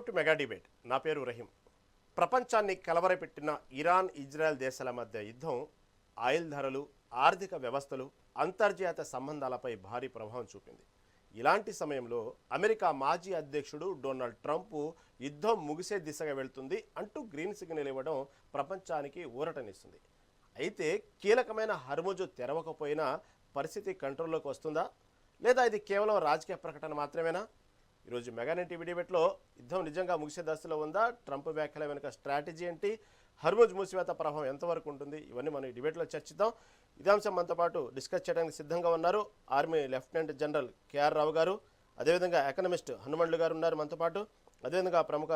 Welcome to mega debate. నా పేరు రహీం. ప్రపంచాన్ని కలవరపెట్టిన ఇరాన్ ఇజ్రాయెల్ దేశాల మధ్య యుద్ధం ఆయిల్ ధరలు, ఆర్థిక వ్యవస్థలు, అంతర్జాతీయ సంబంధాలపై భారీ ప్రభావం చూపింది. ఇలాంటి సమయంలో అమెరికా మాజీ అధ్యక్షుడు డొనాల్డ్ ట్రంప్ యుద్ధం ముగిసే దిశగా వెళ్తుంది అంటూ గ్రీన్ సిగ్నల్ ఇవ్వడం ప్రపంచానికి ఊరటనిస్తుంది. అయితే కీలకమైన హర్ముజు తెరవకపోయినా పరిస్థితి కంట్రోల్లోకి వస్తుందా, లేదా ఇది కేవలం రాజకీయ ప్రకటన మాత్రమేనా? ఈరోజు మెగా టీవీ డిబేట్లో యుద్ధం నిజంగా ముగిసే దశలో ఉందా, ట్రంప్ వ్యాఖ్యల వెనుక స్ట్రాటజీ ఏంటి, హర్ముజ్ మూసివేత ప్రభావం ఎంతవరకు ఉంటుంది, ఇవన్నీ మనం ఈ డిబేట్లో చర్చిద్దాం. ఇదే అంశం మనతో పాటు డిస్కస్ చేయడానికి సిద్ధంగా ఉన్నారు ఆర్మీ లెఫ్టినెంట్ జనరల్ కేఆర్ రావు గారు, అదేవిధంగా ఎకనమిస్ట్ హనుమండ్లు గారు ఉన్నారు మనతో పాటు, అదేవిధంగా ప్రముఖ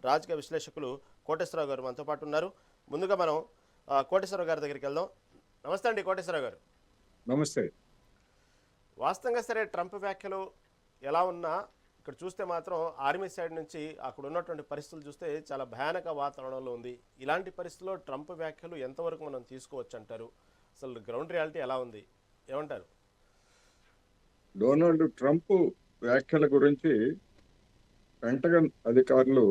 రాజకీయ విశ్లేషకులు కోటేశ్వరరావు గారు మనతో పాటు ఉన్నారు. ముందుగా మనం కోటేశ్వరరావు గారి దగ్గరికి వెళ్దాం. నమస్తే అండి కోటేశ్వరరావు గారు. నమస్తే. వాస్తవంగా సరే ట్రంప్ వ్యాఖ్యలు ఎలా ఉన్నా ఇక్కడ చూస్తే మాత్రం ఆర్మీ సైడ్ నుంచి అక్కడ ఉన్నటువంటి పరిస్థితులు చూస్తే చాలా భయానక వాతావరణంలో ఉంది. ఇలాంటి పరిస్థితుల్లో ట్రంప్ వ్యాఖ్యలు ఎంతవరకు మనం తీసుకోవచ్చు అంటారు? అసలు గ్రౌండ్ రియాలిటీ ఎలా ఉంది, ఏమంటారు? డొనాల్డ్ ట్రంప్ వ్యాఖ్యల గురించి పెంటగన్ అధికారులు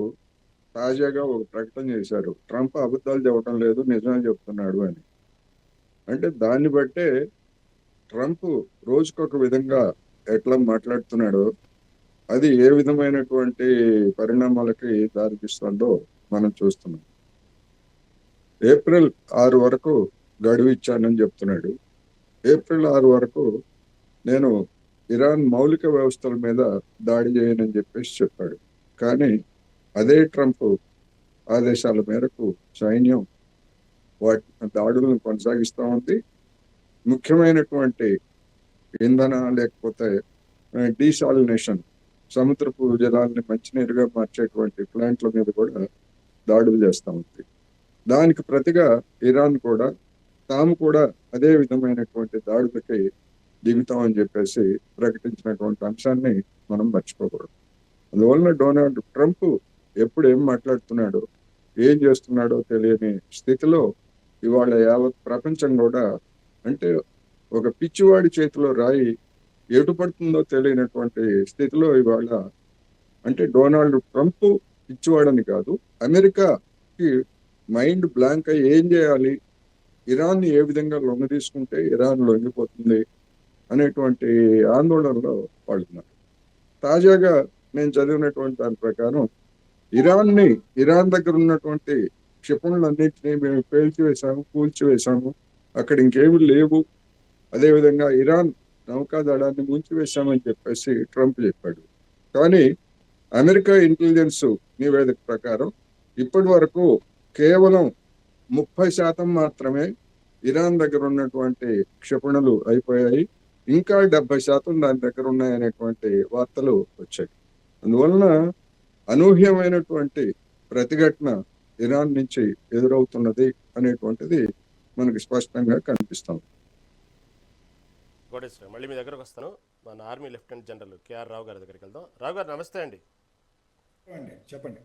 తాజాగా ఒక ప్రకటన చేశారు. ట్రంప్ అబద్ధాలు చెప్పడం లేదు, నిజమే చెప్తున్నాడు అని. అంటే దాన్ని బట్టే ట్రంప్ రోజుకొక విధంగా ఎట్లా మాట్లాడుతున్నాడో అది ఏ విధమైనటువంటి పరిణామాలకి దారితీస్తుందో మనం చూస్తున్నాం. ఏప్రిల్ 6 వరకు గడువు ఇచ్చానని చెప్తున్నాడు. ఏప్రిల్ 6 వరకు నేను ఇరాన్ మౌలిక వ్యవస్థల మీద దాడి చేయనని చెప్పేసి చెప్పాడు. కానీ అదే ట్రంప్ ఆదేశాల మేరకు సైన్యం వాటి దాడులను కొనసాగిస్తూ ఉంది. ముఖ్యమైనటువంటి ఇంధన లేకపోతే డీసాలినేషన్, సముద్రపు జలాన్ని మంచినీరుగా మార్చేటువంటి ప్లాంట్ల మీద కూడా దాడులు చేస్తూ ఉంది. దానికి ప్రతిగా ఇరాన్ కూడా తాము కూడా అదే విధమైనటువంటి దాడులకి దిగుతామని చెప్పేసి ప్రకటించినటువంటి అంశాన్ని మనం మర్చిపోకూడదు. అందువలన డొనాల్డ్ ట్రంప్ ఎప్పుడు ఏం మాట్లాడుతున్నాడో ఏం చేస్తున్నాడో తెలియని స్థితిలో ఇవాళ యావత్ ప్రపంచం కూడా, అంటే ఒక పిచ్చివాడి చేతిలో రాయి ఎటు పడుతుందో తెలియనటువంటి స్థితిలో ఇవాళ, అంటే డొనాల్డ్ ట్రంప్ పిచ్చివాడని కాదు, అమెరికాకి మైండ్ బ్లాంక్ అయ్యి ఏం చేయాలి, ఇరాన్ని ఏ విధంగా లొంగ తీసుకుంటే ఇరాన్ లొంగిపోతుంది అనేటువంటి ఆందోళనలో పడుతున్నారు. తాజాగా నేను చదివినటువంటి దాని ప్రకారం ఇరాన్ దగ్గర ఉన్నటువంటి క్షిపణులన్నింటినీ మేము పేల్చివేశాము, కూల్చివేశాము, అక్కడ ఇంకేమీ లేవు, అదేవిధంగా ఇరాన్ నౌకాదళాన్ని ముంచివేశామని చెప్పేసి ట్రంప్ చెప్పాడు. కానీ అమెరికా ఇంటెలిజెన్స్ నివేదిక ప్రకారం ఇప్పటి వరకు కేవలం 30% మాత్రమే ఇరాన్ దగ్గర ఉన్నటువంటి క్షిపణులు అయిపోయాయి, ఇంకా 70% దాని దగ్గర ఉన్నాయనేటువంటి వార్తలు వచ్చాయి. అందువలన అనూహ్యమైనటువంటి ప్రతిఘటన ఇరాన్ నుంచి ఎదురవుతున్నది అనేటువంటిది మనకి స్పష్టంగా కనిపిస్తాం. కోటేశ్వర, మళ్ళీ మీ దగ్గరకు వస్తాను. మన ఆర్మీ లెఫ్టినెంట్ జనరల్ కేఆర్ రావు గారి దగ్గరికి వెళ్దాం. రావు గారు నమస్తే అండి. చెప్పండి.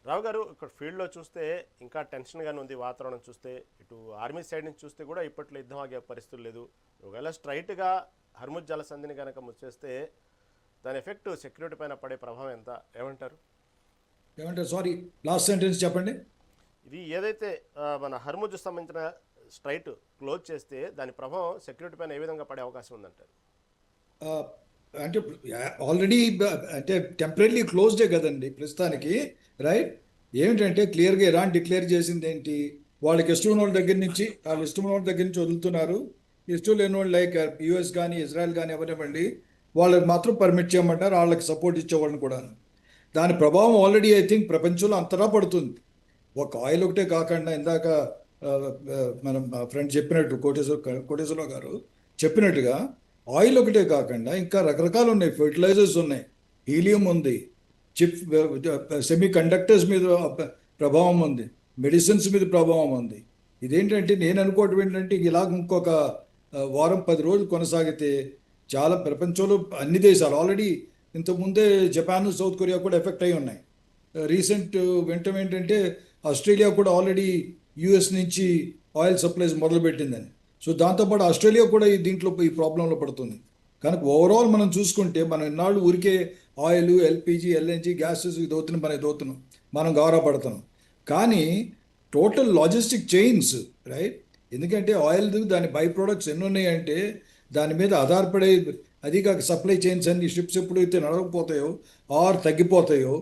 రావు గారు, ఇక్కడ ఫీల్డ్లో చూస్తే ఇంకా టెన్షన్గానే ఉంది వాతావరణం. చూస్తే ఇటు ఆర్మీ సైడ్ నుంచి చూస్తే కూడా ఇప్పట్లో యుద్ధం ఆగే పరిస్థితులు లేదు. ఒకవేళ స్ట్రైట్గా హర్ముజ్ జలసంధిని కనుక ముచ్చేస్తే దాని ఎఫెక్ట్ సెక్యూరిటీ పైన పడే ప్రభావం ఎంత, ఏమంటారు? సారీ, లాస్ట్ సెంటెన్స్ చెప్పండి. ఇది ఏదైతే మన హర్ముజ్ సంబంధించిన స్ట్రైట్ క్లోజ్ చేస్తే దాని ప్రభావం సెక్యూరిటీ పైన ఏ విధంగా పడే అవకాశం ఉందంటారు? అంటే ఆల్రెడీ అంటే టెంపరీ క్లోజ్డే కదండి ప్రస్తుతానికి, రైట్? ఏమిటంటే క్లియర్గా ఇరాన్ డిక్లేర్ చేసింది ఏంటి, వాళ్ళకి ఇష్టం ఉన్న వాళ్ళ దగ్గర నుంచి వదులుతున్నారు, ఇష్టం లేని వాళ్ళు లైక్ యుఎస్ కానీ ఇజ్రాయెల్ కానీ ఎవరివ్వండి వాళ్ళకి మాత్రం పర్మిట్ చేయమంటారు, వాళ్ళకి సపోర్ట్ ఇచ్చేవాళ్ళని కూడా. దాని ప్రభావం ఆల్రెడీ ఐ థింక్ ప్రపంచంలో అంతటా పడుతుంది. ఒక ఆయిల్ ఒకటే కాకుండా ఇందాక మనం ఫ్రెండ్ చెప్పినట్టు కోటేశ్వరరావు గారు చెప్పినట్టుగా ఆయిల్ ఒకటే కాకుండా ఇంకా రకరకాలు ఉన్నాయి, ఫెర్టిలైజర్స్ ఉన్నాయి, హీలియం ఉంది, చిప్ సెమీ కండక్టర్స్ మీద ప్రభావం ఉంది, మెడిసిన్స్ మీద ప్రభావం ఉంది. ఇదేంటంటే నేను అనుకోవటం ఏంటంటే ఇలాగ ఇంకొక వారం 10 రోజులు కొనసాగితే చాలా ప్రపంచంలో అన్ని దేశాలు ఆల్రెడీ ఇంతకుముందే జపాన్, సౌత్ కొరియా కూడా ఎఫెక్ట్ అయి ఉన్నాయి. రీసెంట్ వెంటనే ఏంటంటే ఆస్ట్రేలియా కూడా ఆల్రెడీ యుఎస్ నుంచి ఆయిల్ సప్లైస్ మొదలుపెట్టిందని. సో దాంతోపాటు ఆస్ట్రేలియా కూడా దీంట్లో ఈ ప్రాబ్లంలో పడుతుంది. కనుక ఓవరాల్ మనం చూసుకుంటే మనం ఇన్నాళ్ళు ఊరికే ఆయిల్, ఎల్పిజి, ఎల్ఎన్జి, గ్యాసెస్ ఇది అవుతున్నాం, మనం ఇది అవుతున్నాం, మనం గౌరవపడుతున్నాం. కానీ టోటల్ లాజిస్టిక్ చైన్స్, రైట్? ఎందుకంటే ఆయిల్ దాని బై ప్రొడక్ట్స్ ఎన్ని ఉన్నాయంటే దాని మీద ఆధారపడే, అది కాక సప్లై చైన్స్ అన్ని షిప్స్ ఎప్పుడైతే నడవకపోతాయో ఆర్ తగ్గిపోతాయో,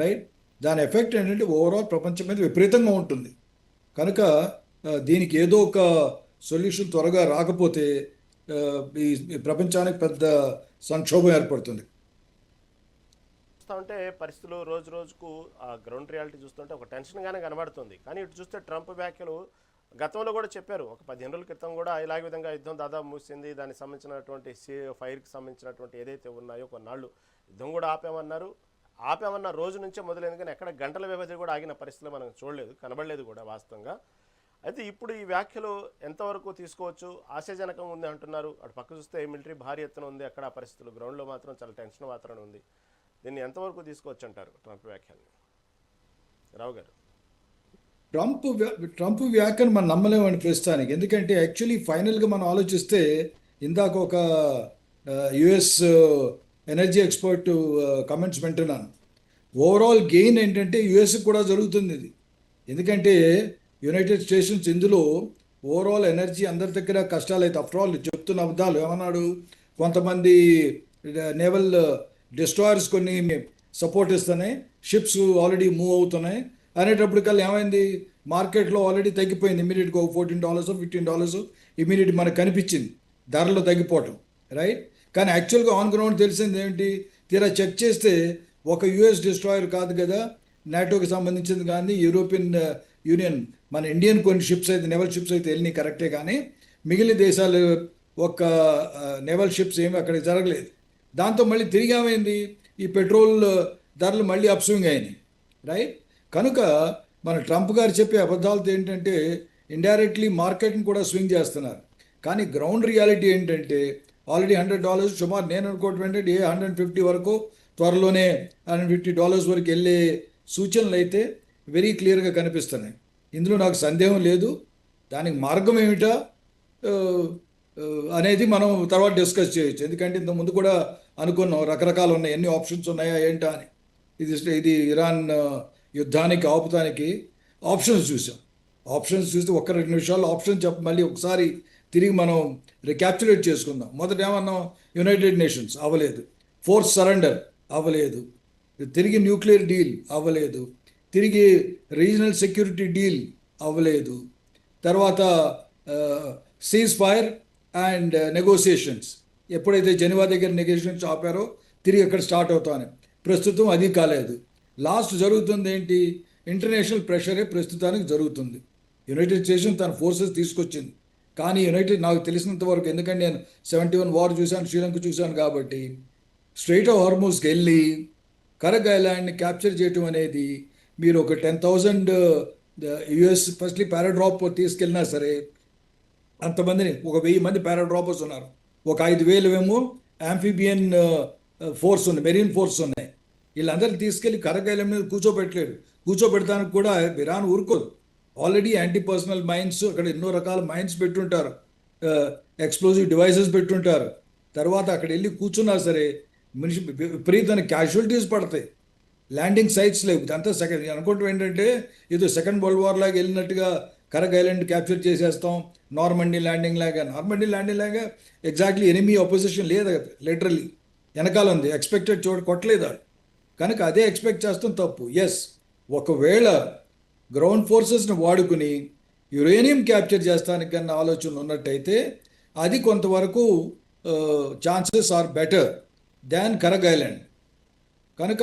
రైట్, దాని ఎఫెక్ట్ ఏంటంటే ఓవరాల్ ప్రపంచం మీద విపరీతంగా ఉంటుంది. కనుక దీనికి ఏదో ఒక సొల్యూషన్ త్వరగా రాకపోతే ఈ ప్రపంచానికి పెద్ద సంక్షోభం ఏర్పడుతుంది. చూస్తూ ఉంటే పరిస్థితులు రోజు రోజుకు ఆ గ్రౌండ్ రియాలిటీ చూస్తుంటే ఒక టెన్షన్గానే కనబడుతుంది. కానీ ఇటు చూస్తే ట్రంప్ వ్యాఖ్యలు గతంలో కూడా చెప్పారు, ఒక 15 రోజుల క్రితం కూడా ఇలాగే విధంగా యుద్ధం దాదాపు ముగిసింది, దానికి సంబంధించినటువంటి ఫైర్కి సంబంధించినటువంటి ఏదైతే ఉన్నాయో కొన్నాళ్ళు యుద్ధం కూడా ఆపామన్న రోజు నుంచే మొదలైంది. కానీ ఎక్కడ గంటల వ్యవధి కూడా ఆగిన పరిస్థితులు మనం చూడలేదు, కనబడలేదు కూడా వాస్తవంగా. అయితే ఇప్పుడు ఈ వ్యాఖ్యలు ఎంతవరకు తీసుకోవచ్చు? ఆశాజనకంగా ఉంది అంటున్నారు. అటు పక్క చూస్తే మిలిటరీ భారీ ఎత్తున ఉంది, అక్కడ ఆ పరిస్థితులు గ్రౌండ్లో మాత్రం చాలా టెన్షన్ వాతావరణం ఉంది. దీన్ని ఎంతవరకు తీసుకోవచ్చు అంటారు ట్రంప్ వ్యాఖ్యల్ని? రావు గారు, ట్రంప్ వ్యాఖ్యను మనం నమ్మలేమని ప్రస్తుతానికి. ఎందుకంటే యాక్చువల్లీ ఫైనల్గా మనం ఆలోచిస్తే ఇందాక ఒక యుఎస్ ఎనర్జీ ఎక్స్పర్ట్ కమెంట్స్ వింటున్నాను. ఓవరాల్ గెయిన్ ఏంటంటే యుఎస్కి కూడా జరుగుతుంది ఇది. ఎందుకంటే యునైటెడ్ స్టేట్స్ ఇందులో ఓవరాల్ ఎనర్జీ అందరి దగ్గర కష్టాలు అయితే, ఆఫ్టర్ ఆల్ చెప్తున్న అబద్ధాలు ఏమన్నాడు, కొంతమంది నేవల్ డిస్ట్రాయర్స్ కొన్ని సపోర్ట్ ఇస్తున్నాయి, షిప్స్ ఆల్రెడీ మూవ్ అవుతున్నాయి అనేటప్పటికల్లా ఏమైంది, మార్కెట్లో ఆల్రెడీ తగ్గిపోయింది. ఇమీడియట్గా $14 $15 ఇమీడియట్ మనకు కనిపించింది ధరలో తగ్గిపోవటం, రైట్? కానీ యాక్చువల్గా ఆన్ గ్రౌండ్ తెలిసింది ఏంటి, తీరా చెక్ చేస్తే ఒక యుఎస్ డిస్ట్రాయర్ కాదు కదా, నాటోకి సంబంధించింది కానీ యూరోపియన్ యూనియన్, మన ఇండియన్ కొన్ని షిప్స్ అయితే నెవల్ షిప్స్ అయితే వెళ్ళినాయి కరెక్టే, కానీ మిగిలిన దేశాలు ఒక నెవల్ షిప్స్ ఏమి అక్కడ జరగలేదు. దాంతో మళ్ళీ తిరిగి ఏమైంది, ఈ పెట్రోల్ ధరలు మళ్ళీ అప్స్వింగ్ అయినాయి, రైట్? కనుక మన ట్రంప్ గారు చెప్పే అబద్ధాలతో ఏంటంటే ఇండైరెక్ట్లీ మార్కెట్ని కూడా స్వింగ్ చేస్తున్నారు. కానీ గ్రౌండ్ రియాలిటీ ఏంటంటే ఆల్రెడీ $100 సుమారు, నేను అనుకోవటం ఏంటంటే $150 వరకు త్వరలోనే $150 వరకు వెళ్ళే సూచనలు అయితే వెరీ క్లియర్గా కనిపిస్తున్నాయి. ఇందులో నాకు సందేహం లేదు. దానికి మార్గం ఏమిటా అనేది మనం తర్వాత డిస్కస్ చేయొచ్చు. ఎందుకంటే ఇంత ముందు కూడా అనుకున్నాం రకరకాలు ఉన్నాయి, ఎన్ని ఆప్షన్స్ ఉన్నాయా ఏంటా అని. ఇది ఇరాన్ యుద్ధానికి ఆపుతానికి ఆప్షన్స్ చూసాం. ఆప్షన్స్ చూస్తే 1-2 నిమిషాల్లో ఆప్షన్ మళ్ళీ ఒకసారి తిరిగి మనం రిక్యాప్చులేట్ చేసుకుందాం. మొదట ఏమన్నాం, యునైటెడ్ నేషన్స్ అవ్వలేదు, ఫోర్స్ సరెండర్ అవ్వలేదు, తిరిగి న్యూక్లియర్ డీల్ అవ్వలేదు, తిరిగి రీజనల్ సెక్యూరిటీ డీల్ అవ్వలేదు, తర్వాత సీజ్ ఫైర్ అండ్ నెగోసియేషన్స్ ఎప్పుడైతే జెనీవా దగ్గర నెగోషియేషన్స్ ఆపారో తిరిగి అక్కడ స్టార్ట్ అవుతాను. ప్రస్తుతం అది కాలేదు. లాస్ట్ జరుగుతుంది ఏంటి, ఇంటర్నేషనల్ ప్రెషరే ప్రస్తుతానికి జరుగుతుంది. యునైటెడ్ స్టేట్స్ తన ఫోర్సెస్ తీసుకొచ్చింది, కానీ నాకు తెలిసినంత వరకు, ఎందుకంటే నేను 71 వార్ చూశాను, శ్రీలంక చూశాను కాబట్టి, స్ట్రెయిట్ ఆఫ్ హార్మూజ్కి వెళ్ళి కరగ్ ఐలాండ్ని క్యాప్చర్ చేయటం అనేది, మీరు ఒక 10,000 యుఎస్ ఫస్ట్లీ పారాడ్రాప్ తీసుకెళ్ళినా సరే అంతమందిని, ఒక 1000 మంది పారాడ్రాపర్స్ ఉన్నారు, ఒక 5,000 ఏమో యాంఫీబియన్ ఫోర్స్ ఉంది, మెరీన్ ఫోర్స్ ఉన్నాయి. వీళ్ళందరినీ తీసుకెళ్ళి కరగ్ ఐలాండ్ మీద కూర్చోబెడతానికి కూడా ఇరాన్ ఊరుకోదు. ఆల్రెడీ యాంటీ పర్సనల్ మైన్స్, అక్కడ ఎన్నో రకాల మైన్స్ పెట్టుంటారు, ఎక్స్ప్లోజివ్ డివైసెస్ పెట్టుంటారు. తర్వాత అక్కడ వెళ్ళి కూర్చున్నా సరే మనిషి విపరీతమైన క్యాజువాలిటీస్ పడతాయి, ల్యాండింగ్ సైట్స్ లేవు. ఇదంతా సెకండ్ అనుకుంటాం ఏంటంటే ఏదో సెకండ్ వరల్డ్ వార్ లాగా వెళ్ళినట్టుగా కరగ్ ఐలాండ్ క్యాప్చర్ చేసేస్తాం, నార్మండీ ల్యాండింగ్ లాగా ఎగ్జాక్ట్లీ ఎనిమీ అపోజిషన్ లేదు, లిటరల్లీ వెనకాల ఉంది, ఎక్స్పెక్టెడ్ చోటు కొట్టలేదు. కనుక అదే ఎక్స్పెక్ట్ చేస్తాం, తప్పు. ఎస్, ఒకవేళ గ్రౌండ్ ఫోర్సెస్ని వాడుకుని యురేనియం క్యాప్చర్ చేస్తానికి కన్నా ఆలోచనలు ఉన్నట్టయితే అది కొంతవరకు chances are better than Kharg island. కనుక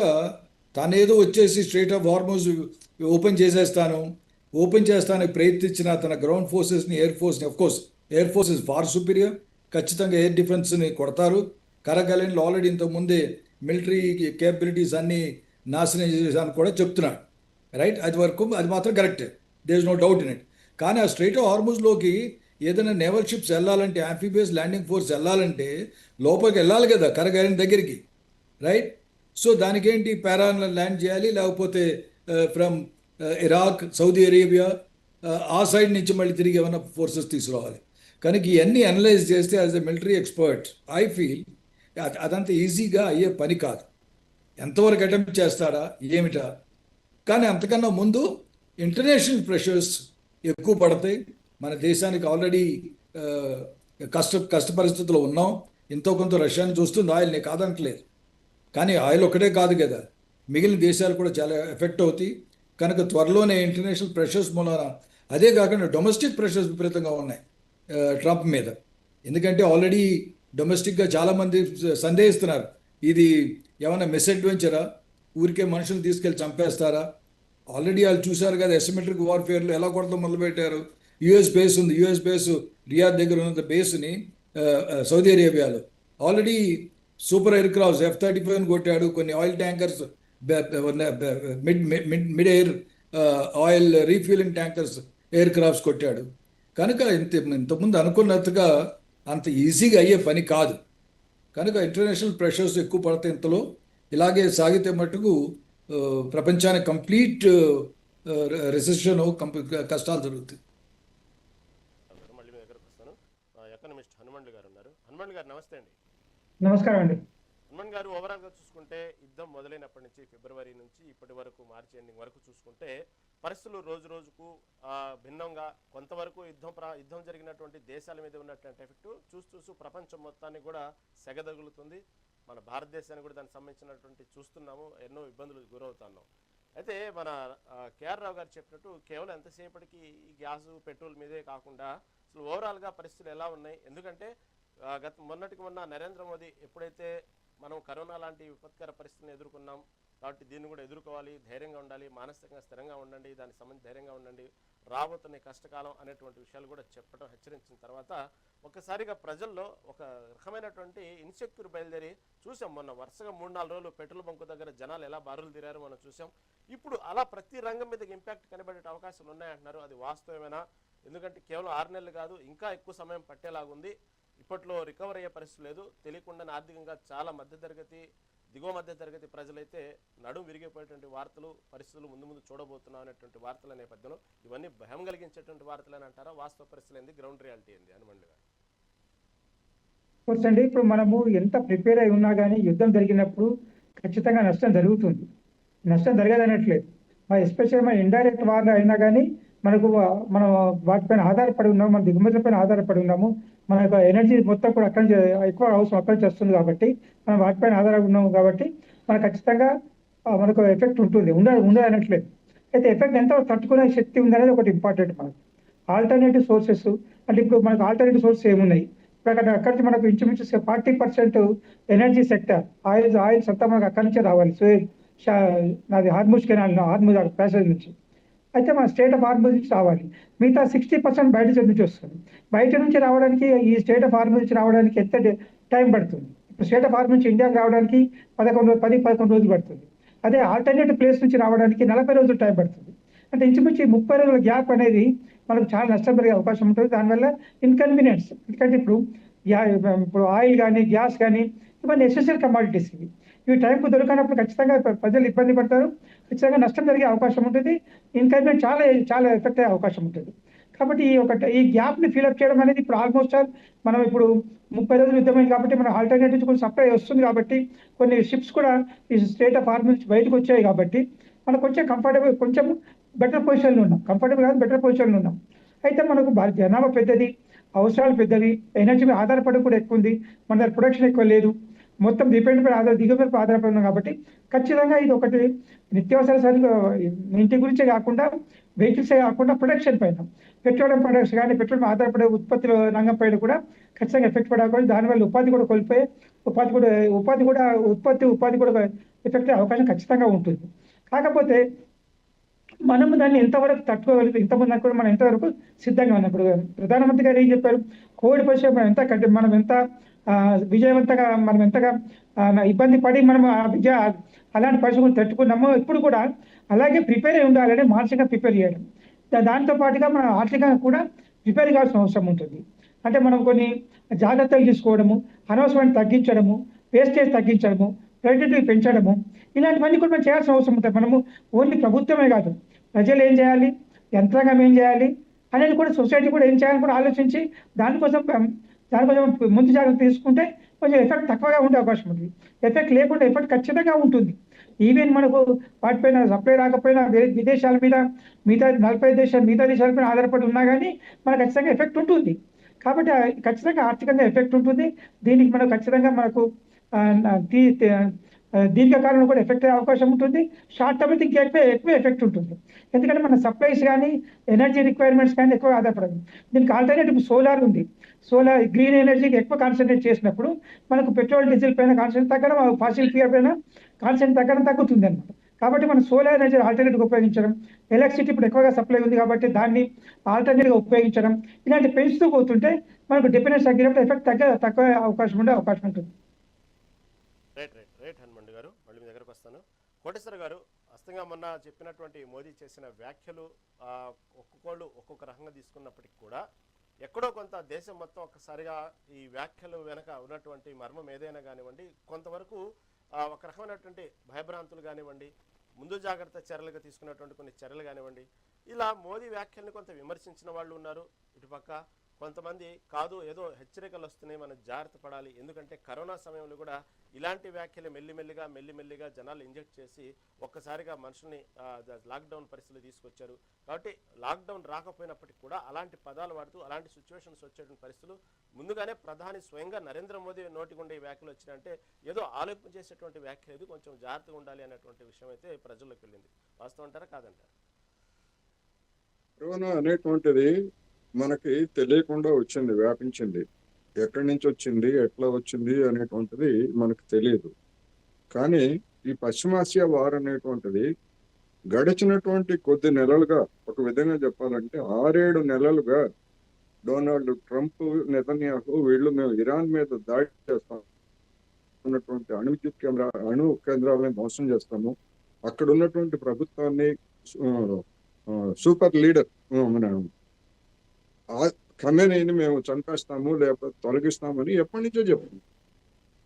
తనేదో వచ్చేసి స్ట్రెయిట్ ఆఫ్ హార్మూజ్ ఓపెన్ చేస్తానికి ప్రయత్నించిన తన గ్రౌండ్ ఫోర్సెస్ని, ఎయిర్ ఫోర్స్ని, of course air force is far superior, ఖచ్చితంగా ఎయిర్ డిఫెన్స్ని కొడతారు. కరగ్ ఐలాండ్లో ఆల్రెడీ ఇంతకుముందే మిలిటరీ కేపబిలిటీస్ అన్నీ నాశనం చేసేసాను కూడా చెప్తున్నాడు, రైట్? అది మాత్రం కరెక్టే, there is no doubt in it. కానీ ఆ స్ట్రెయిట్ ఆఫ్ హార్మూజ్లోకి ఏదైనా నేవల్ షిప్స్ వెళ్ళాలంటే, యాంఫీబియస్ ల్యాండింగ్ ఫోర్స్ వెళ్ళాలంటే లోపలికి వెళ్ళాలి కదా కరగ్ ఐలాండ్ దగ్గరికి, రైట్? సో దానికేంటి, పారాలో ల్యాండ్ చేయాలి, లేకపోతే ఫ్రమ్ ఇరాక్, సౌదీ అరేబియా ఆ సైడ్ నుంచి మళ్ళీ తిరిగి ఏమైనా ఫోర్సెస్ తీసుకురావాలి. కనుక ఇవన్నీ అనలైజ్ చేస్తే as a military expert I feel అదంత ఈజీగా అయ్యే పని కాదు. ఎంతవరకు అటెంప్ట్ చేస్తాడా ఏమిటా? కానీ అంతకన్నా ముందు ఇంటర్నేషనల్ ప్రెషర్స్ ఎక్కువ పడతాయి. మన దేశానికి ఆల్రెడీ కష్ట పరిస్థితుల్లో ఉన్నాం. ఎంతో కొంత రష్యాని చూస్తుంది ఆయిల్ని, కాదనట్లేదు. కానీ ఆయిల్ ఒకటే కాదు కదా, మిగిలిన దేశాలు కూడా చాలా ఎఫెక్ట్ అవుతాయి. కనుక త్వరలోనే ఇంటర్నేషనల్ ప్రెషర్స్ మూలన, అదే కాకుండా డొమెస్టిక్ ప్రెషర్స్ విపరీతంగా ఉన్నాయి ట్రంప్ మీద. ఎందుకంటే ఆల్రెడీ డొమెస్టిక్గా చాలామంది సందేహిస్తున్నారు, ఇది ఏమైనా మిస్అడ్వెంచరా, ఊరికే మనుషులు తీసుకెళ్ళి చంపేస్తారా? ఆల్రెడీ వాళ్ళు చూశారు కదా ఎసిమెట్రిక్ వార్ఫేర్లో ఎలా కొడతాం మొదలుపెట్టారు. యుఎస్ బేస్ ఉంది, యుఎస్ బేస్ రియాద్ దగ్గర ఉన్న బేస్ని సౌదీ అరేబియాలో already super aircrafts F-35 కొట్టాడు. కొన్ని oil tankers, mid air oil refuelling tankers aircrafts కొట్టాడు. కనుక ఇంతకుముందు అనుకున్నట్టుగా అంత ఈజీగా అయ్యే పని కాదు. కనుక ఇంటర్నేషనల్ ప్రెషర్స్ ఎక్కువ పడతాయి. ఇంతలో ఇలాగే సాగితే మటుకు ప్రపంచానికి కంప్లీట్ రిసెషన్, కష్టాలు జరుగుతాయి. మళ్ళీ మీ దగ్గరకు వస్తాను. ఎకనమిస్ట్ హనుమండ్ గారు ఉన్నారు. హనుమండ్ గారు నమస్తే అండి. నమస్కారం అండి. హనుమండ్ గారు, ఓవరాల్గా చూసుకుంటే యుద్ధం మొదలైనప్పటి నుంచి ఫిబ్రవరి నుంచి ఇప్పటి వరకు మార్చి ఎండింగ్ వరకు చూసుకుంటే పరిస్థితులు రోజు రోజుకు భిన్నంగా, కొంతవరకు యుద్ధం జరిగినటువంటి దేశాల మీద ఉన్నటువంటి ఎఫెక్ట్ చూస్తూ ప్రపంచం మొత్తాన్ని కూడా సెగదగులుతుంది. మన భారతదేశానికి కూడా దానికి సంబంధించినటువంటి చూస్తున్నాము, ఎన్నో ఇబ్బందులు గురవుతున్నాం. అయితే మన కేఆర్ రావు గారు చెప్పినట్టు కేవలం ఎంతసేపటికి ఈ గ్యాసు పెట్రోల్ మీదే కాకుండా అసలు ఓవరాల్గా పరిస్థితులు ఎలా ఉన్నాయి? ఎందుకంటే మొన్న నరేంద్ర మోదీ ఎప్పుడైతే మనం కరోనా లాంటి విపత్కర పరిస్థితిని ఎదుర్కొన్నాం, కాబట్టి దీన్ని కూడా ఎదుర్కోవాలి, ధైర్యంగా ఉండాలి, మానసికంగా స్థిరంగా ఉండండి, దానికి సంబంధించి ధైర్యంగా ఉండండి, రాబోతున్న కష్టకాలం అనేటువంటి విషయాలు కూడా చెప్పడం, హెచ్చరించిన తర్వాత ఒక్కసారిగా ప్రజల్లో ఒక రకమైనటువంటి ఇన్సెక్యూర్ బయలుదేరి చూసాం. మొన్న వరుసగా 3-4 రోజులు పెట్రోల్ బంకు దగ్గర జనాలు ఎలా బారులు తీరారో మనం చూసాం. ఇప్పుడు అలా ప్రతి రంగం మీద ఇంపాక్ట్ కనబడే అవకాశాలు ఉన్నాయంటున్నారు. అది వాస్తవమేనా? ఎందుకంటే కేవలం 6 నెలలు కాదు, ఇంకా ఎక్కువ సమయం పట్టేలాగుంది. ఇప్పట్లో రికవర్ అయ్యే పరిస్థితి లేదు. తెలియకుండానే ఆర్థికంగా చాలా మధ్యతరగతి, దిగువ మధ్యతరగతి ప్రజలైతే నడుము విరిగిపోయేటువంటి వార్తలు, పరిస్థితులు ముందు చూడబోతున్నాం అనేటువంటి వార్తల నేపథ్యంలో ఇవన్నీ భయం కలిగించేటువంటి వార్తలు అని అంటారా? వాస్తవ పరిస్థితులు ఏంది, గ్రౌండ్ రియాలిటీ ఏంది హనుమండ్ గారు? అండి, ఇప్పుడు మనము ఎంత ప్రిపేర్ అయి ఉన్నా కానీ యుద్ధం జరిగినప్పుడు ఖచ్చితంగా నష్టం జరుగుతుంది. నష్టం జరగదనట్లేదు. ఎస్పెషల్లీ మన ఇండైరెక్ట్ వార్ అయినా కానీ మనం వాటిపైన ఆధారపడి ఉన్నాము, మన దిగుమతులపైన ఆధారపడి ఉన్నాము. మన యొక్క ఎనర్జీ మొత్తం కూడా అక్కడి నుంచి ఎక్కువ అవసరం అక్కడి నుంచి వస్తుంది కాబట్టి మనం వాటిపైన ఆధారపడి ఉన్నాము. కాబట్టి మనకు ఖచ్చితంగా మనకు ఎఫెక్ట్ ఉంటుంది, ఉండదనట్లేదు. అయితే ఎఫెక్ట్ ఎంత తట్టుకునే శక్తి ఉందనేది ఒకటి ఇంపార్టెంట్. మనకు ఆల్టర్నేటివ్ సోర్సెస్ అంటే ఇప్పుడు మనకు ఆల్టర్నేటివ్ సోర్సెస్ ఏమున్నాయి? ఇప్పుడు అక్కడి నుంచి మనకు ఇంచుమించు 40% ఎనర్జీ సెక్టర్, ఆయిల్స్ అంతా మనకు అక్కడి నుంచే రావాలి. నాది హార్ముజ్ కెనాల్, హార్ముజ్ ప్యాసేజ్ నుంచి. అయితే మన స్టేట్ ఆఫ్ హార్ముజ్ నుంచి రావాలి. మిగతా 60% బయట నుంచి వస్తుంది. బయట నుంచి రావడానికి, ఈ స్టేట్ ఆఫ్ హార్ముజ్ నుంచి రావడానికి ఎంత టైం పడుతుంది? ఇప్పుడు స్టేట్ ఆఫ్ హార్ముజ్ నుంచి ఇండియాకి రావడానికి 10-11 రోజులు పడుతుంది. అదే ఆల్టర్నేటివ్ ప్లేస్ నుంచి రావడానికి 40 రోజులు టైం పడుతుంది. అంటే ఇంచుమించి 30 రోజుల గ్యాప్ అనేది మనకు చాలా నష్టం జరిగే అవకాశం ఉంటుంది. దానివల్ల ఇన్కన్వీనియన్స్. ఎందుకంటే ఇప్పుడు ఆయిల్ కానీ, గ్యాస్ కానీ ఇవన్నీ ఎసెన్షియల్ కమాడిటీస్. ఇవి టైంకు దొరకనప్పుడు ఖచ్చితంగా ప్రజలు ఇబ్బంది పడతారు, ఖచ్చితంగా నష్టం జరిగే అవకాశం ఉంటుంది, ఇన్కన్వీనియన్స్ చాలా ఎఫెక్ట్ అయ్యే అవకాశం ఉంటుంది. కాబట్టి ఈ గ్యాప్ని ఫిల్అప్ చేయడం అనేది ఇప్పుడు ఆల్మోస్ట్ మనం ఇప్పుడు 30 రోజులు యుద్ధమైంది కాబట్టి మన ఆల్టర్నేటివ్ కొంచెం సప్లై వస్తుంది. కాబట్టి కొన్ని షిప్స్ కూడా ఈ స్టేట్ ఆఫ్ హార్ముజ్ నుంచి బయటకు వచ్చాయి. కాబట్టి మనం కొంచెం బెటర్ పొజిషన్లో ఉన్నాం. కంఫర్టబుల్ కాదు, బెటర్ పొజిషన్లో ఉన్నాం. అయితే మనకు జనాభా పెద్దది, అవసరాలు పెద్దవి, ఎనర్జీ మీద ఆధారపడి కూడా ఎక్కువ ఉంది, మన దగ్గర ప్రొడక్షన్ ఎక్కువ లేదు, మొత్తం దిగుమతిపై ఆధారపడి ఉన్నాం. కాబట్టి ఖచ్చితంగా ఇది ఒకటి నిత్యావసర సరుకులు ఇంటి గురించే కాకుండా, వెహికల్సే కాకుండా ప్రొడక్షన్ పైన, పెట్రోలియం ప్రొడక్ట్స్ కానీ, పెట్రోల్ ఆధారపడే ఉత్పత్తుల రంగం పైన కూడా ఖచ్చితంగా ఎఫెక్ట్ పడకపోతే దానివల్ల ఉపాధి కూడా కోల్పోయే ఉపాధి కూడా ఎఫెక్ట్ అయ్యే అవకాశం ఖచ్చితంగా ఉంటుంది. కాకపోతే మనము దాన్ని ఎంతవరకు తట్టుకోగలిగితే, ఇంతమంది అనుకుంటే మనం ఎంతవరకు సిద్ధంగా ఉన్నప్పుడు ప్రధానమంత్రి గారు ఏం చెప్పారు? కోవిడ్ పరిస్థితి మనం ఎంత విజయవంతంగా, మనం ఎంతగా ఇబ్బంది పడి మనం అలాంటి పరిస్థితులు తట్టుకున్నామో ఇప్పుడు కూడా అలాగే ప్రిపేర్ అయి ఉండాలని మానసికంగా ప్రిపేర్ చేయడం. దాంతో పాటుగా మనం ఆర్థికంగా కూడా ప్రిపేర్ కావాల్సిన అవసరం ఉంటుంది. అంటే మనం కొన్ని జాగ్రత్తలు తీసుకోవడము, అనవసరమైన తగ్గించడము, వేస్టేజ్ తగ్గించడము, ప్రొడక్టివిటీ పెంచడము, ఇలాంటివన్నీ కూడా మనం చేయాల్సిన అవసరం ఉంటుంది. మనము ఓన్లీ ప్రభుత్వమే కాదు, ప్రజలు ఏం చేయాలి, యంత్రాంగం ఏం చేయాలి అనేది కూడా, సొసైటీ కూడా ఏం చేయాలని కూడా ఆలోచించి దానికోసం ముందు జాగ్రత్త తీసుకుంటే కొంచెం ఎఫెక్ట్ తక్కువగా ఉండే అవకాశం ఉంది. ఎఫెక్ట్ లేకుండా ఎఫెక్ట్ ఖచ్చితంగా ఉంటుంది. ఈవెన్ మనకు వాటిపైన సప్లై రాకపోయినా విదేశాల మీద మిగతా దేశాల పైన ఆధారపడి ఉన్నా కానీ మనకు ఖచ్చితంగా ఎఫెక్ట్ ఉంటుంది. కాబట్టి ఖచ్చితంగా ఆర్థికంగా ఎఫెక్ట్ ఉంటుంది. దీనికి మనకు ఖచ్చితంగా మనకు దీర్ఘకాలంలో కూడా ఎఫెక్ట్ అయ్యే అవకాశం ఉంటుంది. షార్ట్ టర్మ్ అయితే ఇంకా ఎక్కువ ఎఫెక్ట్ ఉంటుంది. ఎందుకంటే మన సప్లైస్ కానీ ఎనర్జీ రిక్వైర్మెంట్స్ కానీ ఎక్కువ ఆధారపడదు. దీనికి ఆల్టర్నేటివ్ సోలార్ ఉంది. సోలార్ గ్రీన్ ఎనర్జీకి ఎక్కువ కాన్సన్ట్రేట్ చేసినప్పుడు మనకు పెట్రోల్ డీజిల్ పైన కాన్సన్ట్రేట్ తగ్గడం, ఫాసిల్ ఫ్యూయల్ పైన కాన్సన్ట్రేట్ తగ్గడం తగ్గుతుంది అనమాట. కాబట్టి మనం సోలార్ ఎనర్జీ ఆల్టర్నేటివ్గా ఉపయోగించడం, ఎలక్ట్రిసిటీ ఇప్పుడు ఎక్కువగా సప్లై ఉంది కాబట్టి దాన్ని ఆల్టర్నేటివ్గా ఉపయోగించడం, ఇలాంటి పెంచుతూ పోతుంటే మనకు డిపెండెన్స్ తగ్గినప్పుడు ఎఫెక్ట్ తక్కువ అవకాశం ఉంటుంది. రైట్ హనుమంత్ గారు, మళ్ళీ మీ దగ్గరకు వస్తాను. కోటేశ్వర గారు, అస్తంగా మొన్న చెప్పినటువంటి మోదీ చేసిన వ్యాఖ్యలు ఒక్కొక్కళ్ళు ఒక్కొక్క రకంగా తీసుకున్నప్పటికీ కూడా ఎక్కడో కొంత దేశం మొత్తం ఒక్కసారిగా ఈ వ్యాఖ్యలు వెనక ఉన్నటువంటి మర్మం ఏదైనా కానివ్వండి, కొంతవరకు ఒక రకమైనటువంటి భయభ్రాంతులు కానివ్వండి, ముందు జాగ్రత్త చర్యలుగా తీసుకున్నటువంటి కొన్ని చర్యలు కానివ్వండి, ఇలా మోదీ వ్యాఖ్యల్ని కొంత విమర్శించిన వాళ్ళు ఉన్నారు. ఇటుపక్క కొంతమంది కాదు, ఏదో హెచ్చరికలు వస్తున్నాయి, మనం జాగ్రత్త పడాలి, ఎందుకంటే కరోనా సమయంలో కూడా ఇలాంటి వ్యాఖ్యలు మెల్లిమెల్లిగా జనాలు ఇంజెక్ట్ చేసి ఒక్కసారిగా మనుషుల్ని లాక్డౌన్ పరిస్థితులు తీసుకొచ్చారు. కాబట్టి లాక్డౌన్ రాకపోయినప్పటికీ కూడా అలాంటి పదాలు వాడుతూ అలాంటి సిచ్యువేషన్స్ వచ్చేటువంటి పరిస్థితులు ముందుగానే ప్రధాని స్వయంగా నరేంద్ర మోదీ నోటిగుండే వ్యాఖ్యలు వచ్చినాయంటే ఏదో ఆలోచన చేసేటువంటి వ్యాఖ్యలు, ఇది కొంచెం జాగ్రత్తగా ఉండాలి అనేటువంటి విషయం అయితే ప్రజల్లోకి వెళ్ళింది. వాస్తవం అంటారా కాదంటారా? కరోనా అనేటువంటిది మనకి తెలియకుండా వచ్చింది, వ్యాపించింది. ఎక్కడి నుంచి వచ్చింది, ఎట్లా వచ్చింది అనేటువంటిది మనకు తెలియదు. కానీ ఈ పశ్చిమాసియా వార్ అనేటువంటిది గడిచినటువంటి కొద్ది నెలలుగా, ఒక విధంగా చెప్పాలంటే 6-7 నెలలుగా డొనాల్డ్ ట్రంప్, నెతన్యాహు వీళ్ళు మేము ఇరాన్ మీద దాడి చేస్తాం, ఉన్నటువంటి అణు కేంద్రాలను మోసం చేస్తాము, అక్కడ ఉన్నటువంటి ప్రభుత్వాన్ని సూపర్ లీడర్ మన ఖమేనీని మేము చంపేస్తాము లేకపోతే తొలగిస్తామని ఎప్పటి నుంచో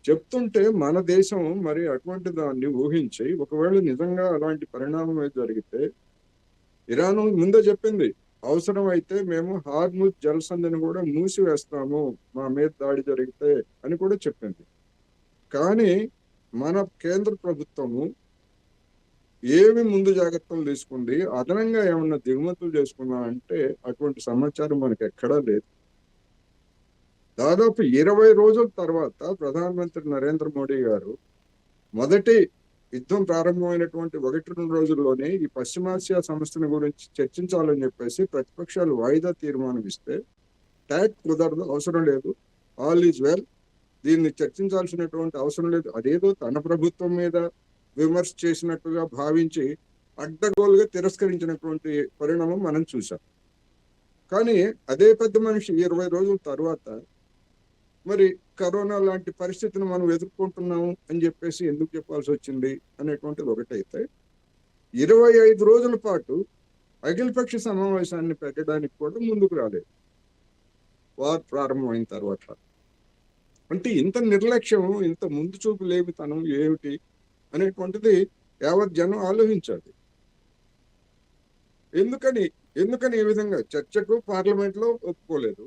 చెప్తుంటే మన దేశం మరి అటువంటి దాన్ని ఊహించి ఒకవేళ నిజంగా అలాంటి పరిణామం జరిగితే, ఇరాన్ ముందే చెప్పింది అవసరమైతే మేము హార్ముజ్ జలసంధిని కూడా మూసివేస్తాము మా మీద దాడి జరిగితే అని కూడా చెప్పింది. కానీ మన కేంద్ర ప్రభుత్వము ఏమి ముందు జాగ్రత్తలు తీసుకుంది, అదనంగా ఏమన్నా దిగుమతులు చేసుకున్నా అంటే అటువంటి సమాచారం మనకి ఎక్కడా లేదు. దాదాపు 20 రోజుల తర్వాత ప్రధానమంత్రి నరేంద్ర మోడీ గారు మొదటి యుద్ధం ప్రారంభమైనటువంటి 1-2 రోజుల్లోనే ఈ పశ్చిమాసియా సమస్యల గురించి చర్చించాలని చెప్పేసి ప్రతిపక్షాలు వాయిదా తీర్మానం ఇస్తే, ట్యాక్ కుదరదు, అవసరం లేదు, ఆల్ ఈజ్ వెల్, దీన్ని చర్చించాల్సినటువంటి అవసరం లేదు, అదేదో తన ప్రభుత్వం మీద విమర్శ చేసినట్టుగా భావించి అడ్డగోలుగా తిరస్కరించినటువంటి పరిణామం మనం చూసాం. కానీ అదే పెద్ద మనిషి 20 రోజుల తర్వాత మరి కరోనా లాంటి పరిస్థితిని మనం ఎదుర్కొంటున్నాము అని చెప్పేసి ఎందుకు చెప్పాల్సి వచ్చింది అనేటువంటిది ఒకటైతే, 25 రోజుల పాటు అఖిలపక్ష సమావేశాన్ని పెట్టడానికి కూడా ముందుకు రాలేదు వార్ ప్రారంభమైన తర్వాత. అంటే ఇంత నిర్లక్ష్యం, ఇంత ముందు చూపు లేమితనం ఏమిటి అనేటువంటిది యావత్ జనం ఆలోచించాలి. ఎందుకని ఈ విధంగా చర్చకు పార్లమెంట్ లో ఒప్పుకోలేదు?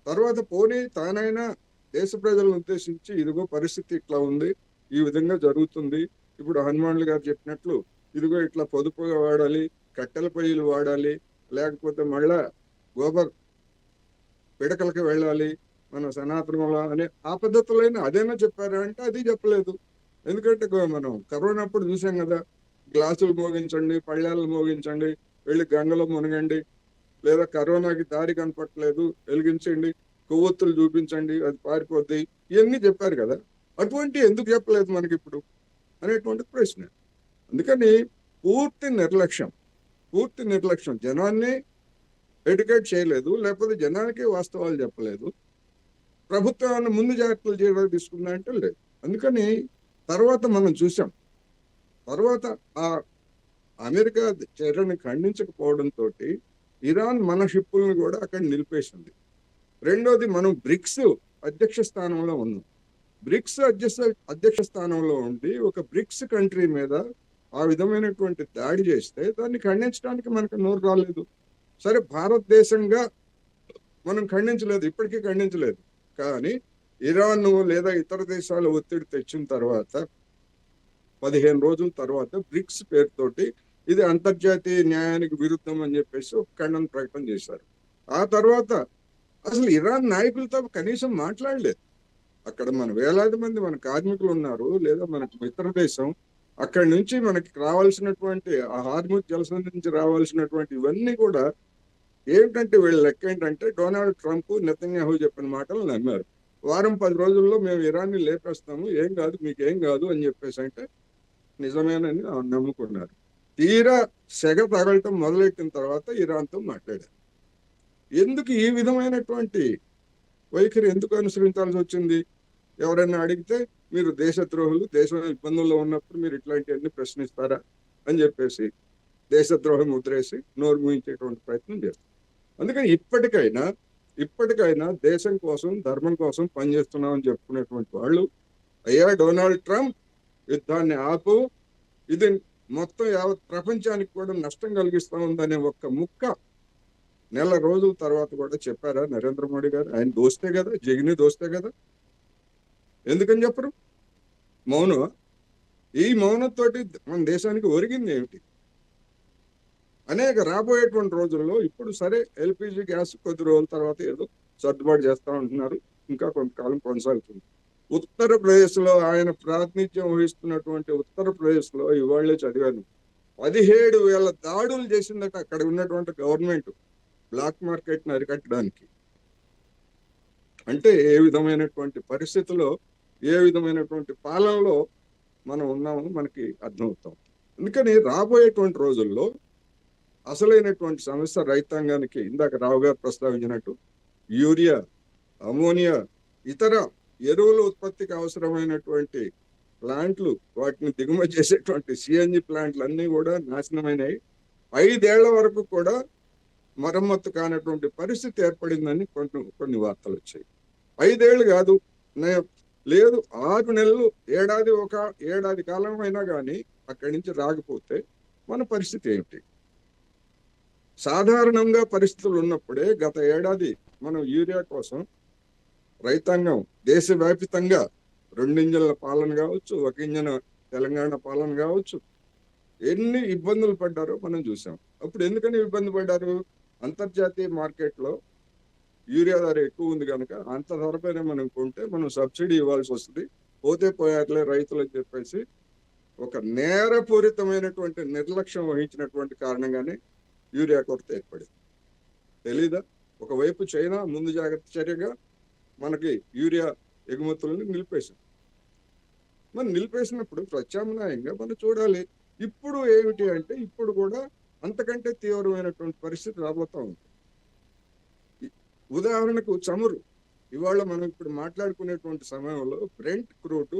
తర్వాత పోనీ తానైనా దేశ ప్రజలను ఉద్దేశించి ఇదిగో పరిస్థితి ఇట్లా ఉంది, ఈ విధంగా జరుగుతుంది, ఇప్పుడు హనుమాన్లు గారు చెప్పినట్లు ఇదిగో ఇట్లా పొదుపుగా వాడాలి, కట్టెల పొయ్యిలు వాడాలి, లేకపోతే మళ్ళా గోబర్ పిడకలకి వెళ్ళాలి మన సనాతనంలో అనే ఆ పద్ధతులైనా అదేనా చెప్పారా అంటే అది చెప్పలేదు. ఎందుకంటే మనం కరోనా అప్పుడు చూసాం కదా, గ్లాసులు మోగించండి, పళ్ళాలు మోగించండి, వెళ్ళి గంగలో మునగండి, లేదా కరోనాకి దారి కనపట్లేదు వెలిగించండి, కొవ్వొత్తులు చూపించండి అది పారిపోద్ది, ఇవన్నీ చెప్పారు కదా. అటువంటి ఎందుకు చెప్పలేదు మనకి ఇప్పుడు అనేటువంటి ప్రశ్న. అందుకని పూర్తి నిర్లక్ష్యం, జనాన్ని ఎడ్యుకేట్ చేయలేదు, లేకపోతే జనానికి వాస్తవాలు చెప్పలేదు, ప్రభుత్వాన్ని ముందు జాగ్రత్తలు చేయడానికి తీసుకుందా అంటే లేదు. అందుకని తర్వాత మనం చూసాం, తర్వాత ఆ అమెరికా చర్యని ఖండించకపోవడంతో ఇరాన్ మన షిప్పులను కూడా అక్కడ నిలిపేసింది. రెండోది, మనం బ్రిక్స్ అధ్యక్ష స్థానంలో ఉన్నాం. బ్రిక్స్ అధ్యక్ష స్థానంలో ఉండి ఒక బ్రిక్స్ కంట్రీ మీద ఆ విధమైనటువంటి దాడి చేస్తే దాన్ని ఖండించడానికి మనకు నోరు రాలేదు. సరే, భారతదేశంగా మనం ఖండించలేదు, ఇప్పటికీ ఖండించలేదు. కానీ ఇరాన్ లేదా ఇతర దేశాలు ఒత్తిడి తెచ్చిన తర్వాత 15 రోజుల తర్వాత బ్రిక్స్ పేరుతోటి ఇది అంతర్జాతీయ న్యాయానికి విరుద్ధం అని చెప్పేసి ఒక ఖండన ప్రకటన చేశారు. ఆ తర్వాత అసలు ఇరాన్ నాయకులతో కనీసం మాట్లాడలేదు. అక్కడ మన వేలాది మంది మన కార్మికులు ఉన్నారు, లేదా మనకి మిత్ర దేశం, అక్కడి నుంచి మనకి రావాల్సినటువంటి ఆ హార్ముజ్ జలసంధి నుంచి రావాల్సినటువంటి ఇవన్నీ కూడా ఏంటంటే వీళ్ళ లెక్క ఏంటంటే డొనాల్డ్ ట్రంప్ నెతన్యాహు చెప్పిన మాటలు నమ్మారు. వారం 10 రోజుల్లో మేము ఇరాన్ని లేపేస్తాము, ఏం కాదు మీకేం కాదు అని చెప్పేసి అంటే నిజమేనని నమ్ముకున్నారు. తీరా సెగ తగలటం మొదలెట్టిన తర్వాత ఇరాన్తో మాట్లాడారు. ఎందుకు ఈ విధమైనటువంటి వైఖరి ఎందుకు అనుసరించాల్సి వచ్చింది? ఎవరైనా అడిగితే మీరు దేశద్రోహులు, దేశం ఇబ్బందుల్లో ఉన్నప్పుడు మీరు ఇట్లాంటివన్నీ ప్రశ్నిస్తారా అని చెప్పేసి దేశద్రోహం ముద్రేసి నోరు మూయించేటువంటి ప్రయత్నం చేస్తారు. అందుకని ఇప్పటికైనా దేశం కోసం, ధర్మం కోసం పనిచేస్తున్నామని చెప్పుకునేటువంటి వాళ్ళు, అయ్యా డొనాల్డ్ ట్రంప్ యుద్ధాన్ని ఆపు, ఇది మొత్తం యావత్ ప్రపంచానికి కూడా నష్టం కలిగిస్తా ఉందనే ఒక్క ముక్క నెల రోజుల తర్వాత కూడా చెప్పారా నరేంద్ర మోడీ గారు? ఆయన దోస్తే కదా, జగని దోస్తే కదా, ఎందుకని చెప్పరు? మౌనం. ఈ మౌనంతో మన దేశానికి ఒరిగింది ఏమిటి? అనేక రాబోయేటువంటి రోజుల్లో ఇప్పుడు సరే ఎల్పిజి గ్యాస్ కొద్ది రోజుల తర్వాత ఏదో సర్దుబాటు చేస్తా ఉంటున్నారు, ఇంకా కొంతకాలం కొనసాగుతుంది. ఉత్తరప్రదేశ్లో ఆయన ప్రాతినిధ్యం వహిస్తున్నటువంటి ఉత్తరప్రదేశ్లో ఇవాళ్లే చదివాను, 17,000 దాడులు చేసిందట అక్కడ ఉన్నటువంటి గవర్నమెంట్ బ్లాక్ మార్కెట్ని అరికట్టడానికి. అంటే ఏ విధమైనటువంటి పరిస్థితుల్లో, ఏ విధమైనటువంటి పాలనలో మనం ఉన్నామో మనకి అర్థమవుతాం. అందుకని రాబోయేటువంటి రోజుల్లో అసలైనటువంటి సమస్య రైతాంగానికి, ఇందాక రావు గారు ప్రస్తావించినట్టు యూరియా, అమోనియా, ఇతర ఎరువుల ఉత్పత్తికి అవసరమైనటువంటి ప్లాంట్లు, వాటిని దిగుమతి చేసేటువంటి సిఎన్జి ప్లాంట్లు అన్నీ కూడా నాశనమైనవి. 5 ఏళ్ల వరకు కూడా మరమ్మత్తు కానటువంటి పరిస్థితి ఏర్పడిందని కొన్ని వార్తలు వచ్చాయి. 5 ఏళ్ళు కాదు, లేదు 6 నెలలు, ఏడాది కాలం అయినా కానీ అక్కడి నుంచి రాకపోతే మన పరిస్థితి ఏమిటి? సాధారణంగా పరిస్థితులు ఉన్నప్పుడే గత ఏడాది మనం యూరియా కోసం రైతాంగం దేశవ్యాప్తంగా 2 ఇంజన్ల పాలన కావచ్చు, 1 ఇంజన్ తెలంగాణ పాలన కావచ్చు, ఎన్ని ఇబ్బందులు పడ్డారో మనం చూసాం. అప్పుడు ఎందుకని ఇబ్బంది పడ్డారు? అంతర్జాతీయ మార్కెట్లో యూరియా ధర ఎక్కువ ఉంది కనుక అంత ధరపైన మనం కొంటే మనం సబ్సిడీ ఇవ్వాల్సి వస్తుంది, పోతే పోయాట్లే రైతులు అని చెప్పేసి ఒక నేరపూరితమైనటువంటి నిర్లక్ష్యం వహించినటువంటి కారణంగానే యూరియా కొరత ఏర్పడింది. తెలీదా? ఒకవైపు చైనా ముందు జాగ్రత్త చర్యగా మనకి యూరియా ఎగుమతులను నిలిపేసింది. మనం నిలిపేసినప్పుడు ప్రత్యామ్నాయంగా మనం చూడాలి. ఇప్పుడు ఏమిటి అంటే ఇప్పుడు కూడా అంతకంటే తీవ్రమైనటువంటి పరిస్థితి రాబోతా ఉంది. ఉదాహరణకు చమురు, ఇవాళ మనం ఇప్పుడు మాట్లాడుకునేటువంటి సమయంలో బ్రెంట్ క్రూడ్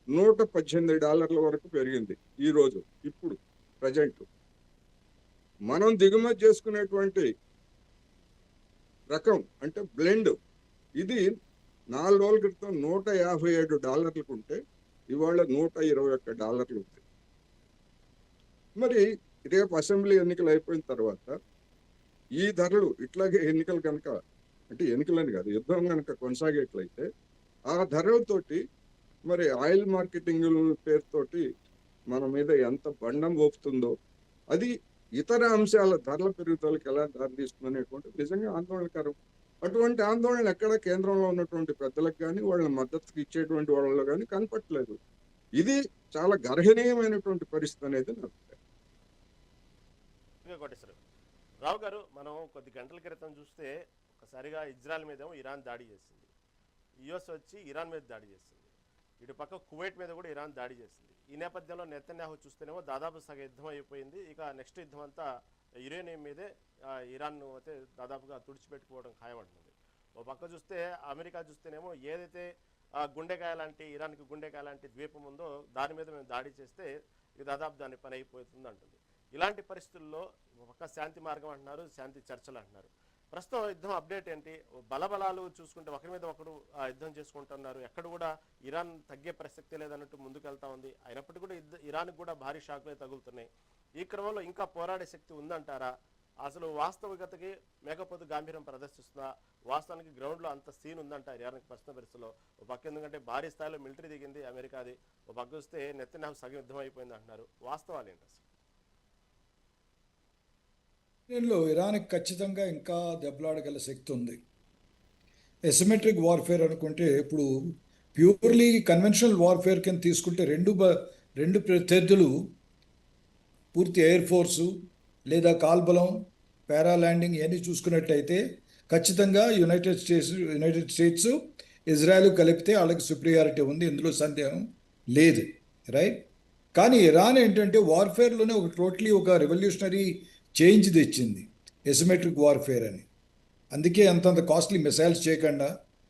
$118 వరకు పెరిగింది ఈ రోజు. ఇప్పుడు ప్రజెంట్ మనం దిగుమతి చేసుకునేటువంటి రకం అంటే బ్లెండ్, ఇది 4 రోజుల క్రితం $157 ఉంటే ఇవాళ $121 ఉంది. మరి రేపు అసెంబ్లీ ఎన్నికలు అయిపోయిన తర్వాత ఈ ధరలు ఇట్లాగే ఎన్నికలు కనుక, అంటే ఎన్నికలని కాదు, యుద్ధం కనుక కొనసాగేట్లయితే ఆ ధరలతోటి మరి ఆయిల్ మార్కెటింగ్ పేరుతోటి మన మీద ఎంత బండం మోపుతుందో, అది ఇతర అంశాల ధరల పెరుగుదలకు ఎలా దారితీస్తుంది అనేటువంటి నిజంగా ఆందోళనకరం. అటువంటి ఆందోళన ఎక్కడ కేంద్రంలో ఉన్నటువంటి పెద్దలకు కానీ, వాళ్ళ మద్దతుకి ఇచ్చేటువంటి వాళ్ళలో కానీ కనపట్లేదు. ఇది చాలా గర్హనీయమైనటువంటి పరిస్థితి అనేది నా అభిప్రాయం. కోటేశ్వరరావు, రావు గారు, మనం కొద్ది గంటల క్రితం చూస్తే ఒకసారిగా ఇజ్రాయెల్ మీదేమో ఇరాన్ దాడి చేసింది, యుఎస్ వచ్చి ఇరాన్ మీద దాడి చేసింది, ఇటు పక్క కువైట్ మీద కూడా ఇరాన్ దాడి చేసింది. ఈ నేపథ్యంలో నెతన్యాహు చూస్తేనేమో దాదాపు సగ యుద్ధం అయిపోయింది, ఇక నెక్స్ట్ యుద్ధం అంతా యురేనియం మీదే, ఇరాన్ అయితే దాదాపుగా తుడిచిపెట్టుకోవడం ఖాయమంటున్నది. ఓ పక్క చూస్తే అమెరికా చూస్తేనేమో ఏదైతే గుండెకాయ లాంటి, ఇరాన్కి గుండెకాయ లాంటి ద్వీపం ఉందో దాని మీద మేము దాడి చేస్తే ఇక దాదాపు దాని పని అయిపోతుంది అంటుంది. ఇలాంటి పరిస్థితుల్లో ఒక శాంతి మార్గం అంటున్నారు, శాంతి చర్చలు అంటున్నారు. ప్రస్తుతం యుద్ధం అప్డేట్ ఏంటి? బలబలాలు చూసుకుంటే ఒకరి మీద ఒకరు యుద్ధం చేసుకుంటున్నారు, ఎక్కడ కూడా ఇరాన్ తగ్గే ప్రసక్తి లేదన్నట్టు ముందుకెళ్తా ఉంది. అయినప్పటికీ కూడా ఇరాన్కి కూడా భారీ షాక్లే తగులుతున్నాయి. ఈ క్రమంలో ఇంకా పోరాడే శక్తి ఉందంటారా? అసలు వాస్తవికతకి మేకపోతు గాంభీర్యం ప్రదర్శిస్తున్న వాస్తవానికి గ్రౌండ్లో అంత సీన్ ఉందంట ఇరాన్ ప్రస్తుత పరిస్థితుల్లో. ఒక పక్క ఎందుకంటే భారీ స్థాయిలో మిలిటరీ దిగింది అమెరికాది, ఒక పక్క వస్తే నెత్తిన సగం యుద్ధం అయిపోయింది అంటున్నారు. వాస్తవాలు ఏంటి అసలు? ఇరాన్కి ఖచ్చితంగా ఇంకా దెబ్బలాడగల శక్తి ఉంది. ఎసిమెట్రిక్ వార్ఫేర్ అనుకుంటే ఇప్పుడు ప్యూర్లీ కన్వెన్షనల్ వార్ఫేర్ కింద తీసుకుంటే రెండు ప్రత్యర్థులు పూర్తి ఎయిర్ ఫోర్సు లేదా కాల్బలం, పారాలాండింగ్ ఇవన్నీ చూసుకున్నట్టయితే ఖచ్చితంగా యునైటెడ్ స్టేట్స్ ఇజ్రాయెల్ కలిపితే వాళ్ళకి సుప్రియారిటీ ఉంది, ఇందులో సందేహం లేదు, రైట్. కానీ ఇరాన్ ఏంటంటే వార్ఫేర్లోనే టోటలీ ఒక రెవల్యూషనరీ చేంజ్ తెచ్చింది, ఎసిమెట్రిక్ వార్ఫేర్ అని. అందుకే అంతంత కాస్ట్లీ మిసైల్స్ చేయకుండా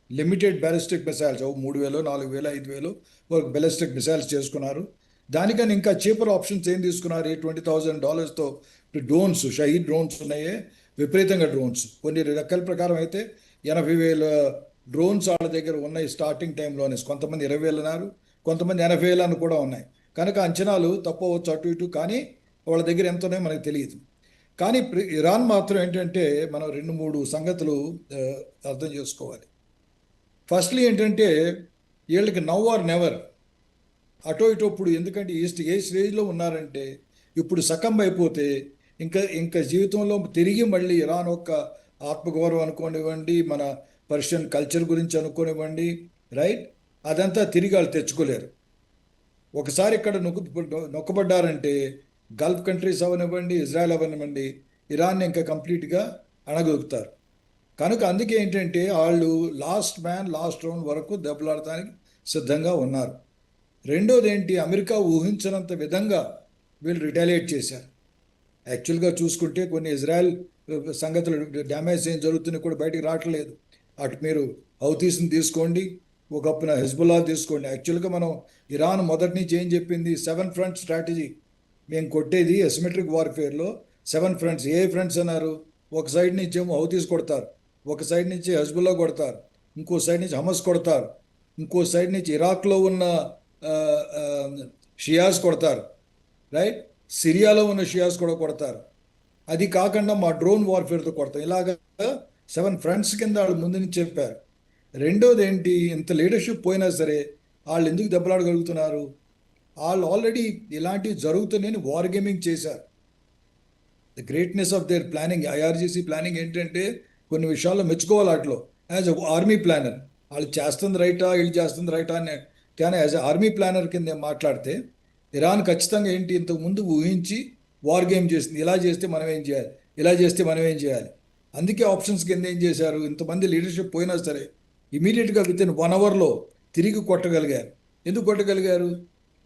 లిమిటెడ్ బ్యాలిస్టిక్ మిసైల్స్ 3,000, 4,000, 5,000 ఒక బ్యాలిస్టిక్ మిసైల్స్ చేసుకున్నారు. దానికని ఇంకా చీపర్ ఆప్షన్స్ ఏం తీసుకున్నారు? $20,000తో డ్రోన్స్, షహీద్ డ్రోన్స్ ఉన్నాయే, విపరీతంగా డ్రోన్స్. కొన్ని లెక్కల ప్రకారం అయితే 80,000 డ్రోన్స్ వాళ్ళ దగ్గర ఉన్నాయి స్టార్టింగ్ టైంలోనే. కొంతమంది 20,000 అన్నారు, కొంతమంది 80,000 అని కూడా ఉన్నాయి. కనుక అంచనాలు తప్పవచ్చు అటు ఇటు, కానీ వాళ్ళ దగ్గర ఎంత ఉన్నాయో మనకు తెలియదు. కానీ ఇరాన్ మాత్రం ఏంటంటే మనం 2-3 సంగతులు అర్థం చేసుకోవాలి. ఫస్ట్లీ ఏంటంటే వీళ్ళకి నౌ ఆర్ నెవర్, అటో ఇటో. ఇప్పుడు ఎందుకంటే ఏ స్టేజ్లో ఉన్నారంటే ఇప్పుడు సకంబ్ అయిపోతే ఇంకా జీవితంలో తిరిగి మళ్ళీ ఇరాన్ యొక్క ఆత్మగౌరవం అనుకోనివ్వండి, మన పర్షియన్ కల్చర్ గురించి అనుకోనివ్వండి, రైట్, అదంతా తిరిగి వాళ్ళు తెచ్చుకోలేరు. ఒకసారి ఇక్కడ నొక్కబడ్డారంటే గల్ఫ్ కంట్రీస్ అవనివ్వండి, ఇజ్రాయెల్ అవనివ్వండి, ఇరాన్ని ఇంకా కంప్లీట్గా అణగలుగుతారు. కనుక అందుకే ఏంటంటే వాళ్ళు లాస్ట్ మ్యాన్ లాస్ట్ రౌండ్ వరకు దెబ్బలాడటానికి సిద్ధంగా ఉన్నారు. రెండోది ఏంటి, అమెరికా ఊహించినంత విధంగా వీళ్ళు రిటాలియేట్ చేశారు. యాక్చువల్గా చూసుకుంటే కొన్ని ఇజ్రాయెల్ సంగతులు డ్యామేజ్ ఏం జరుగుతున్నాయి కూడా బయటికి రావట్లేదు. అటు మీరు హౌతీస్ని తీసుకోండి, ఒకప్పున హెజ్బుల్లా తీసుకోండి. యాక్చువల్గా మనం ఇరాన్ మొదటి నుంచి ఏం చెప్పింది, 7 ఫ్రంట్ స్ట్రాటజీ. మేము కొట్టేది ఎసిమెట్రిక్ వార్ఫేర్లో 7 ఫ్రంట్స్. ఏ ఫ్రంట్స్ అన్నారు? ఒక సైడ్ నుంచి ఏమో హౌతీస్ కొడతారు, ఒక సైడ్ నుంచి హెజ్బుల్లా కొడతారు, ఇంకో సైడ్ నుంచి హమస్ కొడతారు, ఇంకో సైడ్ నుంచి ఇరాక్లో ఉన్న షియాస్ కొడతారు, రైట్, సిరియాలో ఉన్న షియాస్ కూడా కొడతారు. అది కాకుండా మా డ్రోన్ వార్ఫేర్తో కొడతాం. ఇలాగా 7 ఫ్రంట్స్ కింద వాళ్ళు ముందు నుంచి చెప్పారు. రెండోది ఏంటి, ఇంత లీడర్షిప్ పోయినా సరే వాళ్ళు ఎందుకు దెబ్బలాడగలుగుతున్నారు? వాళ్ళు ఆల్రెడీ ఇలాంటివి జరుగుతున్నాయని వార్ గేమింగ్ చేశారు. The greatness of their planning, IRGC planning ఏంటంటే కొన్ని విషయాల్లో మెచ్చుకోవాలి. వాటిలో యాజ్ ఆర్మీ ప్లానర్ వాళ్ళు చేస్తుంది రైటా, వీళ్ళు చేస్తుంది రైటా అని, కానీ యాజ్ ఆర్మీ ప్లానర్ కింద మాట్లాడితే ఇరాన్ ఖచ్చితంగా ఏంటి ఇంతకు ముందు ఊహించి వార్ గేమ్ చేసింది. ఇలా చేస్తే మనం ఏం చేయాలి, ఇలా చేస్తే మనం ఏం చేయాలి. అందుకే ఆప్షన్స్ కింద ఏం చేశారు, ఇంతమంది లీడర్షిప్ పోయినా సరే ఇమీడియట్గా వితిన్ 1 అవర్లో తిరిగి కొట్టగలిగారు. ఎందుకు కొట్టగలిగారు?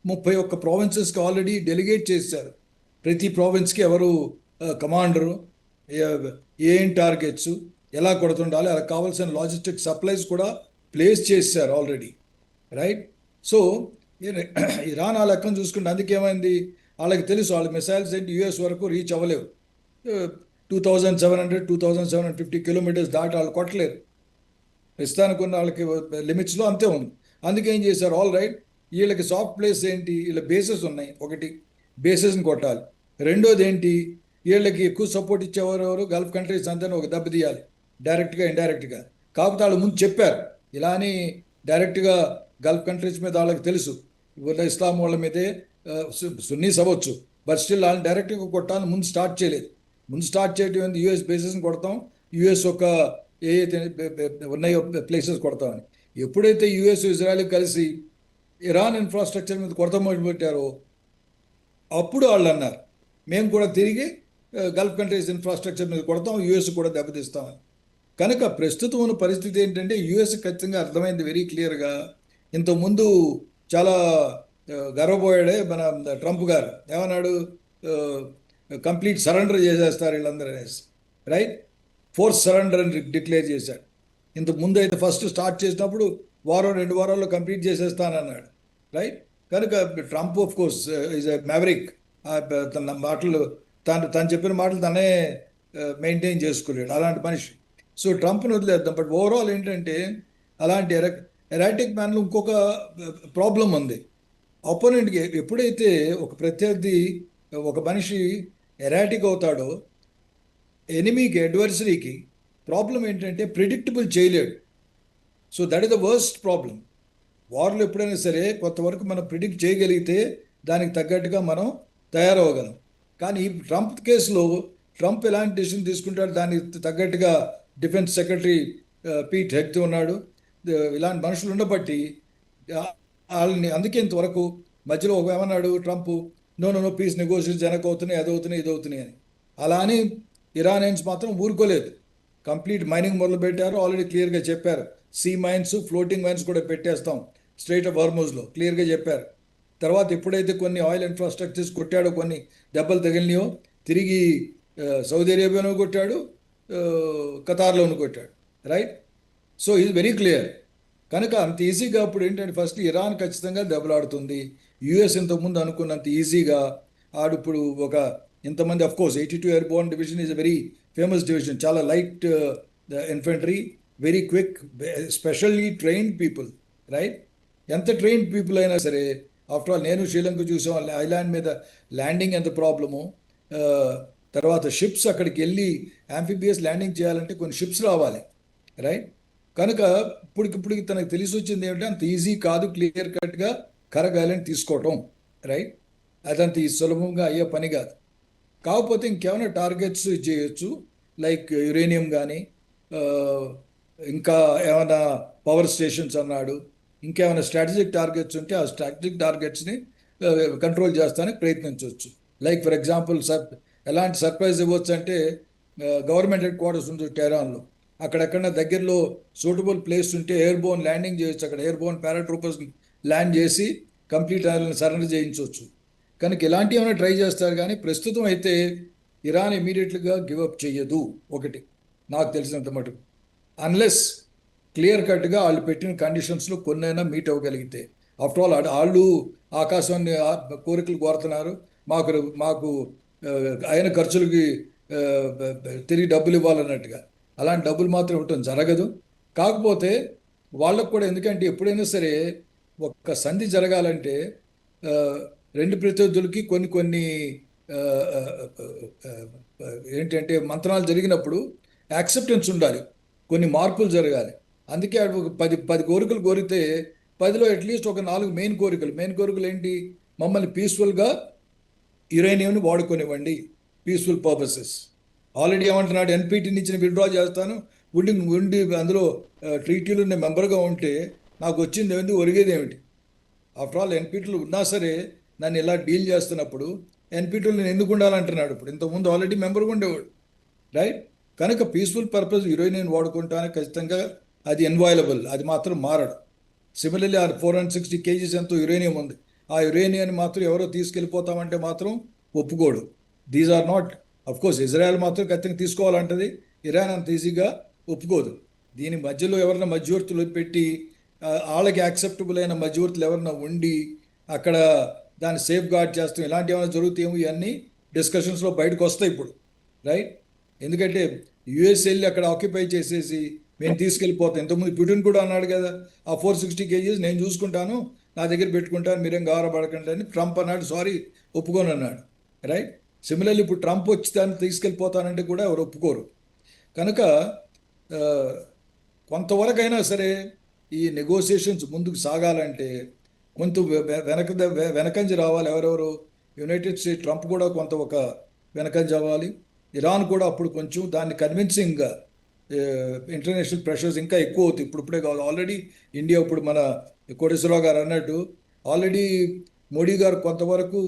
31 ప్రావిన్సెస్కి ఆల్రెడీ డెలిగేట్ చేశారు. ప్రతి ప్రావిన్స్కి ఎవరు కమాండరు, ఏం టార్గెట్స్, ఎలా కొడుతుండాలి, అలా కావాల్సిన లాజిస్టిక్ సప్లైస్ కూడా ప్లేస్ చేశారు ఆల్రెడీ, రైట్. సో ఇరాన్ ఆ లెక్కను చూసుకుంటే అందుకేమైంది, వాళ్ళకి తెలుసు వాళ్ళ మిసైల్స్ ఏంటి యూఎస్ వరకు రీచ్ అవ్వలేవు. 2,750 కిలోమీటర్స్ దాటి వాళ్ళు కొట్టలేరు. ప్రస్తుతానికి ఉన్న వాళ్ళకి లిమిట్స్లో అంతే ఉంది. అందుకే ఏం చేశారు, ఆల్ రైట్, వీళ్ళకి సాఫ్ట్ ప్లేస్ ఏంటి, వీళ్ళ బేసెస్ ఉన్నాయి. ఒకటి బేసెస్ని కొట్టాలి. రెండోది ఏంటి, వీళ్ళకి ఎక్కువ సపోర్ట్ ఇచ్చేవారు గల్ఫ్ కంట్రీస్ అంతా ఒక దెబ్బ తీయాలి, డైరెక్ట్గా ఇండైరెక్ట్గా. కాకపోతే వాళ్ళు ముందు చెప్పారు, ఇలా అని డైరెక్ట్గా గల్ఫ్ కంట్రీస్ మీద వాళ్ళకి తెలుసు ఇస్లాం వాళ్ళ మీదే సున్నీస్ అవ్వచ్చు, బట్ స్టిల్ వాళ్ళని డైరెక్ట్గా కొట్టాలని ముందు స్టార్ట్ చేయలేదు. ముందు స్టార్ట్ చేయడం ఏంది, యూఎస్ బేసెస్ని కొడతాం, యూఎస్ ఒక ఏ ఉన్నాయో ప్లేసెస్ కొడతామని. ఎప్పుడైతే యూఎస్ ఇజ్రాయెల్ కలిసి ఇరాన్ ఇన్ఫ్రాస్ట్రక్చర్ మీద కొడతాం మొదలుపెట్టారో అప్పుడు వాళ్ళు అన్నారు మేము కూడా తిరిగి గల్ఫ్ కంట్రీస్ ఇన్ఫ్రాస్ట్రక్చర్ మీద కొడతాం, యూఎస్ కూడా దెబ్బతీస్తామని. కనుక ప్రస్తుతం ఉన్న పరిస్థితి ఏంటంటే యూఎస్ ఖచ్చితంగా అర్థమైంది వెరీ క్లియర్గా. ఇంతకుముందు చాలా గర్వపోయాడే మన ట్రంప్ గారు, ఏమన్నాడు, కంప్లీట్ సరెండర్ చేసేస్తారు వీళ్ళందరూ అనేసి, రైట్, ఫోర్స్ సరెండర్ అని డిక్లేర్ చేశాడు. ఇంతకు ముందు అయితే ఫస్ట్ స్టార్ట్ చేసినప్పుడు 1-2 వారాల్లో కంప్లీట్ చేసేస్తానన్నాడు, రైట్. కనుక Trump of course is a maverick. తన మాటలు తను చెప్పిన మాటలు తనే మెయింటైన్ చేసుకోలేడు, అలాంటి మనిషి. సో ట్రంప్ని వదిలేద్దాం. బట్ ఓవరాల్ ఏంటంటే అలాంటి ఎరాటిక్ మ్యాన్లో ఇంకొక ప్రాబ్లం ఉంది. అపోనెంట్కి ఎప్పుడైతే ఒక ప్రత్యర్థి ఒక మనిషి ఎరాటిక్ అవుతాడో ఎనిమీకి అడ్వర్సరీకి ప్రాబ్లం ఏంటంటే ప్రిడిక్టబుల్ చేయలేడు. So that is the worst problem. వార్లో ఎప్పుడైనా సరే కొంతవరకు మనం ప్రిడిక్ట్ చేయగలిగితే దానికి తగ్గట్టుగా మనం తయారవ్వగలం. కానీ ఈ ట్రంప్ కేసులో ట్రంప్ ఎలాంటి డెసిషన్ తీసుకుంటాడు దానికి తగ్గట్టుగా డిఫెన్స్ సెక్రటరీ పీట్ హెగ్త్ ఉన్నాడు. ఇలాంటి మనుషులు ఉండబట్టి వాళ్ళని అందుకే ఇంతవరకు మధ్యలో ఒక ఏమన్నాడు ట్రంప్, నో పీస్ నెగోషియేషన్స్ వెనకవుతున్నాయి, అదవుతున్నాయి, ఇదవుతున్నాయి అని. అలా అని ఇరానియన్స్ మాత్రం ఊరుకోలేదు. కంప్లీట్ మైనింగ్ మొదలు పెట్టారు. ఆల్రెడీ క్లియర్గా చెప్పారు, సీ మైన్స్, ఫ్లోటింగ్ మైన్స్ కూడా పెట్టేస్తాం స్ట్రైట్ ఆఫ్ హార్మోజ్లో క్లియర్గా చెప్పారు. తర్వాత ఎప్పుడైతే కొన్ని ఆయిల్ ఇన్ఫ్రాస్ట్రక్చర్స్ కొట్టాడో, కొన్ని దెబ్బలు తగిలినాయో, తిరిగి సౌదీ అరేబియాను కొట్టాడు, ఖతార్లోను కొట్టాడు. రైట్? సో ఇది వెరీ క్లియర్. కనుక అంత ఈజీగా అప్పుడు ఏంటంటే ఫస్ట్ ఇరాన్ ఖచ్చితంగా దెబ్బలాడుతుంది. యుఎస్ ఇంతకుముందు అనుకున్నంత ఈజీగా ఆడు ఇప్పుడు ఒక ఇంతమంది, of course 82 airborne division is a very famous division, చాలా light infantry, very quick, specially trained people. Right? ఎంత ట్రైన్డ్ పీపుల్ అయినా సరే, ఆఫ్టర్ ఆల్ నేను శ్రీలంక చూసాం, ఐలాండ్ మీద ల్యాండింగ్ ఎంత ప్రాబ్లము. తర్వాత షిప్స్ అక్కడికి వెళ్ళి యాంఫిబియస్ ల్యాండింగ్ చేయాలంటే కొన్ని షిప్స్ రావాలి. రైట్? కనుక ఇప్పటికి తనకు తెలిసి వచ్చింది ఏమిటంటే అంత ఈజీ కాదు క్లియర్ కట్గా కరగ్ ఐలాండ్ తీసుకోవటం. రైట్? అదంత సులభంగా అయ్యే పని కాదు. కాకపోతే ఇంకేమైనా టార్గెట్స్ చేయొచ్చు, లైక్ యురేనియం కానీ, ఇంకా ఏమైనా పవర్ స్టేషన్స్ అన్నాడు, ఇంకేమైనా స్ట్రాటజిక్ టార్గెట్స్ ఉంటే ఆ స్ట్రాటజిక్ టార్గెట్స్ని కంట్రోల్ చేస్తానికి ప్రయత్నించవచ్చు. లైక్ ఫర్ ఎగ్జాంపుల్ ఎలాంటి సర్ప్రైజ్ ఇవ్వచ్చు అంటే, గవర్నమెంట్ హెడ్ క్వార్టర్స్ ఉంది టెహరాన్లో, అక్కడెక్కడ దగ్గరలో సూటబుల్ ప్లేస్ ఉంటే ఎయిర్బోర్న్ ల్యాండింగ్ చేయొచ్చు. అక్కడ ఎయిర్బోర్న్ పారాట్రూపర్స్ ల్యాండ్ చేసి కంప్లీట్ ఐలాండ్ సరెండర్ చేయించవచ్చు. కనుక ఇలాంటివి ఏమైనా ట్రై చేస్తారు. కానీ ప్రస్తుతం అయితే ఇరాన్ ఇమీడియట్గా గివప్ చేయదు, ఒకటి నాకు తెలిసినంత మటుకు, అన్లెస్ క్లియర్ కట్గా వాళ్ళు పెట్టిన కండిషన్స్లో కొన్నైనా మీట్ అవ్వగలిగితే. ఆఫ్టర్ ఆల్ వాళ్ళు ఆకాశాన్ని కోరికలు కోరుతున్నారు, మాకు అయిన ఖర్చులకి తిరిగి డబ్బులు ఇవ్వాలన్నట్టుగా. అలాంటి డబ్బులు మాత్రం ఇవ్వటం జరగదు. కాకపోతే వాళ్ళకు కూడా, ఎందుకంటే ఎప్పుడైనా సరే ఒక్క సంధి జరగాలంటే రెండు ప్రత్యర్థులకి కొన్ని ఏంటంటే మంత్రాలు జరిగినప్పుడు యాక్సెప్టెన్స్ ఉండాలి, కొన్ని మార్పులు జరగాలి. అందుకే ఒక 10 కోరికలు కోరితే 10లో అట్లీస్ట్ ఒక 4 మెయిన్ కోరికలు ఏంటి? మమ్మల్ని పీస్ఫుల్గా యురేనియంని వాడుకొనివ్వండి, పీస్ఫుల్ పర్పసెస్. ఆల్రెడీ ఏమంటున్నాడు, ఎన్పిటి నుంచి విత్డ్రా చేస్తాను, ఉండి అందులో ట్రీటీలో నేను మెంబర్గా ఉంటే నాకు వచ్చింది ఏమిటి, ఒరిగేది ఏమిటి? ఆఫ్టర్ ఆల్ ఎన్పిటీలు ఉన్నా సరే నన్ను ఇలా డీల్ చేస్తున్నప్పుడు ఎన్పిటీలు నేను ఎందుకు ఉండాలంటున్నాడు. ఇప్పుడు ఇంతకుముందు ఆల్రెడీ మెంబర్గా ఉండేవాడు. రైట్? కనుక పీస్ఫుల్ పర్పస్ యురేనియం వాడుకుంటానే ఖచ్చితంగా అది ఇన్వాయిలబుల్, అది మాత్రం మారడు. సిమిలర్లీ ఆ 460 kgs ఎంతో యురేనియం ఉంది, ఆ యురేనియాన్ని మాత్రం ఎవరో తీసుకెళ్ళిపోతామంటే మాత్రం ఒప్పుకోడు. These are not, of course Israel మాత్రం ఖచ్చితంగా తీసుకోవాలంటది, ఇరాన్ అంత ఈజీగా ఒప్పుకోదు. దీని మధ్యలో ఎవరైనా మధ్యవర్తులు పెట్టి వాళ్ళకి యాక్సెప్టబుల్ అయిన మధ్యవర్తులు ఎవరైనా ఉండి అక్కడ దాన్ని సేఫ్ గార్డ్ చేస్తాం, ఇలాంటి ఏమైనా జరుగుతాయేమో, ఇవన్నీ డిస్కషన్స్లో బయటకు వస్తాయి ఇప్పుడు. రైట్? ఎందుకంటే యుఎస్ వెళ్ళి అక్కడ ఆక్యుపై చేసేసి మేము తీసుకెళ్ళిపోతాం. ఇంతకుముందు పుటిన్ కూడా అన్నాడు కదా, ఆ 460 kgs నేను చూసుకుంటాను, నా దగ్గర పెట్టుకుంటాను, మీరేం గారపడకండి అని. ట్రంప్ అన్నాడు, సారీ ఒప్పుకోను అన్నాడు. రైట్? సిమిలర్లీ ఇప్పుడు ట్రంప్ వచ్చి దాన్ని తీసుకెళ్ళిపోతానంటే కూడా ఎవరు ఒప్పుకోరు. కనుక కొంతవరకైనా సరే ఈ నెగోసియేషన్స్ ముందుకు సాగాలంటే కొంత వెనకంజ రావాలి. ఎవరెవరు? యునైటెడ్ స్టేట్స్, ట్రంప్ కూడా కొంత ఒక వెనకంజ అవ్వాలి. ఇరాన్ కూడా అప్పుడు కొంచెం దాన్ని కన్విన్సింగ్గా, ఇంటర్నేషనల్ ప్రెషర్స్ ఇంకా ఎక్కువ అవుతాయి. ఇప్పుడే కాదు, ఆల్రెడీ ఇండియా, ఇప్పుడు మన కోటేశ్వరరావు గారు అన్నట్టు, ఆల్రెడీ మోడీ గారు కొంతవరకు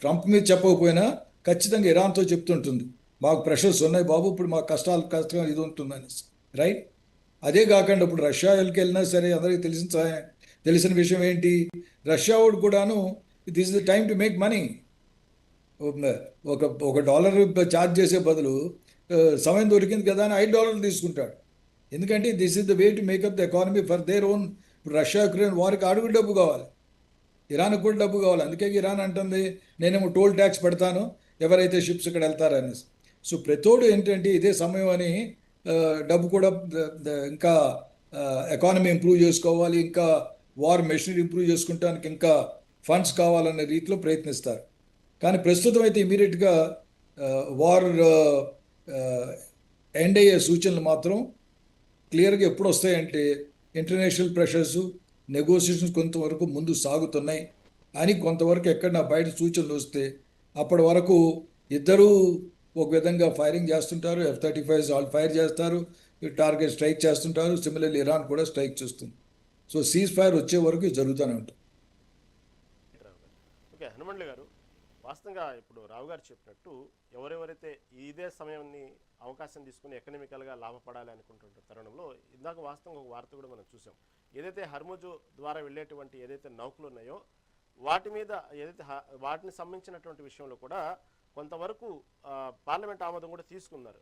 ట్రంప్ మీద చెప్పకపోయినా ఖచ్చితంగా ఇరాన్తో చెప్తుంటుంది, మాకు ప్రెషర్స్ ఉన్నాయి బాబు, ఇప్పుడు మాకు కష్టంగా ఇది ఉంటుందని. రైట్? అదే కాకుండా ఇప్పుడు రష్యా వెళ్ళినా సరే అందరికీ తెలిసిన విషయం ఏంటి, రష్యా వాడు కూడాను this is the time to make money. ఒక $1 ఛార్జ్ చేసే బదులు సమయం దొరికింది కదా అని $5 తీసుకుంటాడు. ఎందుకంటే this is the way to make up the economy for their own. ఇప్పుడు రష్యా యుక్రెయిన్ వారికి అడుగు డబ్బు కావాలి, ఇరాన్కి కూడా డబ్బు కావాలి. అందుకే ఇరాన్ అంటుంది, నేనేమో టోల్ ట్యాక్స్ పెడతాను ఎవరైతే షిప్స్ ఇక్కడ వెళ్తారని. సో ప్రతోడు ఏంటంటే ఇదే సమయం అని డబ్బు కూడా ఇంకా ఎకానమీ ఇంప్రూవ్ చేసుకోవాలి, ఇంకా వార్ మెషినరీ ఇంప్రూవ్ చేసుకుంటానికి ఇంకా ఫండ్స్ కావాలనే రీతిలో ప్రయత్నిస్తారు. కానీ ప్రస్తుతం అయితే ఇమీడియట్గా వార్ ఎండ్ అయ్యే సూచనలు మాత్రం క్లియర్గా ఎప్పుడు వస్తాయంటే ఇంటర్నేషనల్ ప్రెషర్స్, నెగోషియేషన్స్ కొంతవరకు ముందు సాగుతున్నాయి అని కొంతవరకు ఎక్కడ బయట సూచనలు వస్తే అప్పటి వరకు ఇద్దరూ ఒక విధంగా ఫైరింగ్ చేస్తుంటారు. F-35 వాళ్ళు ఫైర్ చేస్తారు, టార్గెట్ స్ట్రైక్ చేస్తుంటారు. సిమిలర్లీ ఇరాన్ కూడా స్ట్రైక్ చేస్తుంది. సో సీజ్ ఫైర్ వచ్చే వరకు ఇది జరుగుతూనే ఉంటుంది. రావు గారు. ఓకే, హనుమండ్ల గారు, వాస్తవంగా ఇప్పుడు రావు గారు చెప్పినట్టు ఎవరెవరైతే ఇదే సమయాన్ని అవకాశం తీసుకుని ఎకనామికల్గా లాభపడాలి అనుకుంటున్న తరుణంలో ఇందాక వాస్తవంగా ఒక వార్త కూడా మనం చూసాం. ఏదైతే హర్ముజు ద్వారా వెళ్ళేటువంటి ఏదైతే నౌకలు ఉన్నాయో వాటి మీద ఏదైతే వాటిని సంబంధించినటువంటి విషయంలో కూడా కొంతవరకు పార్లమెంట్ ఆమోదం కూడా తీసుకున్నారు.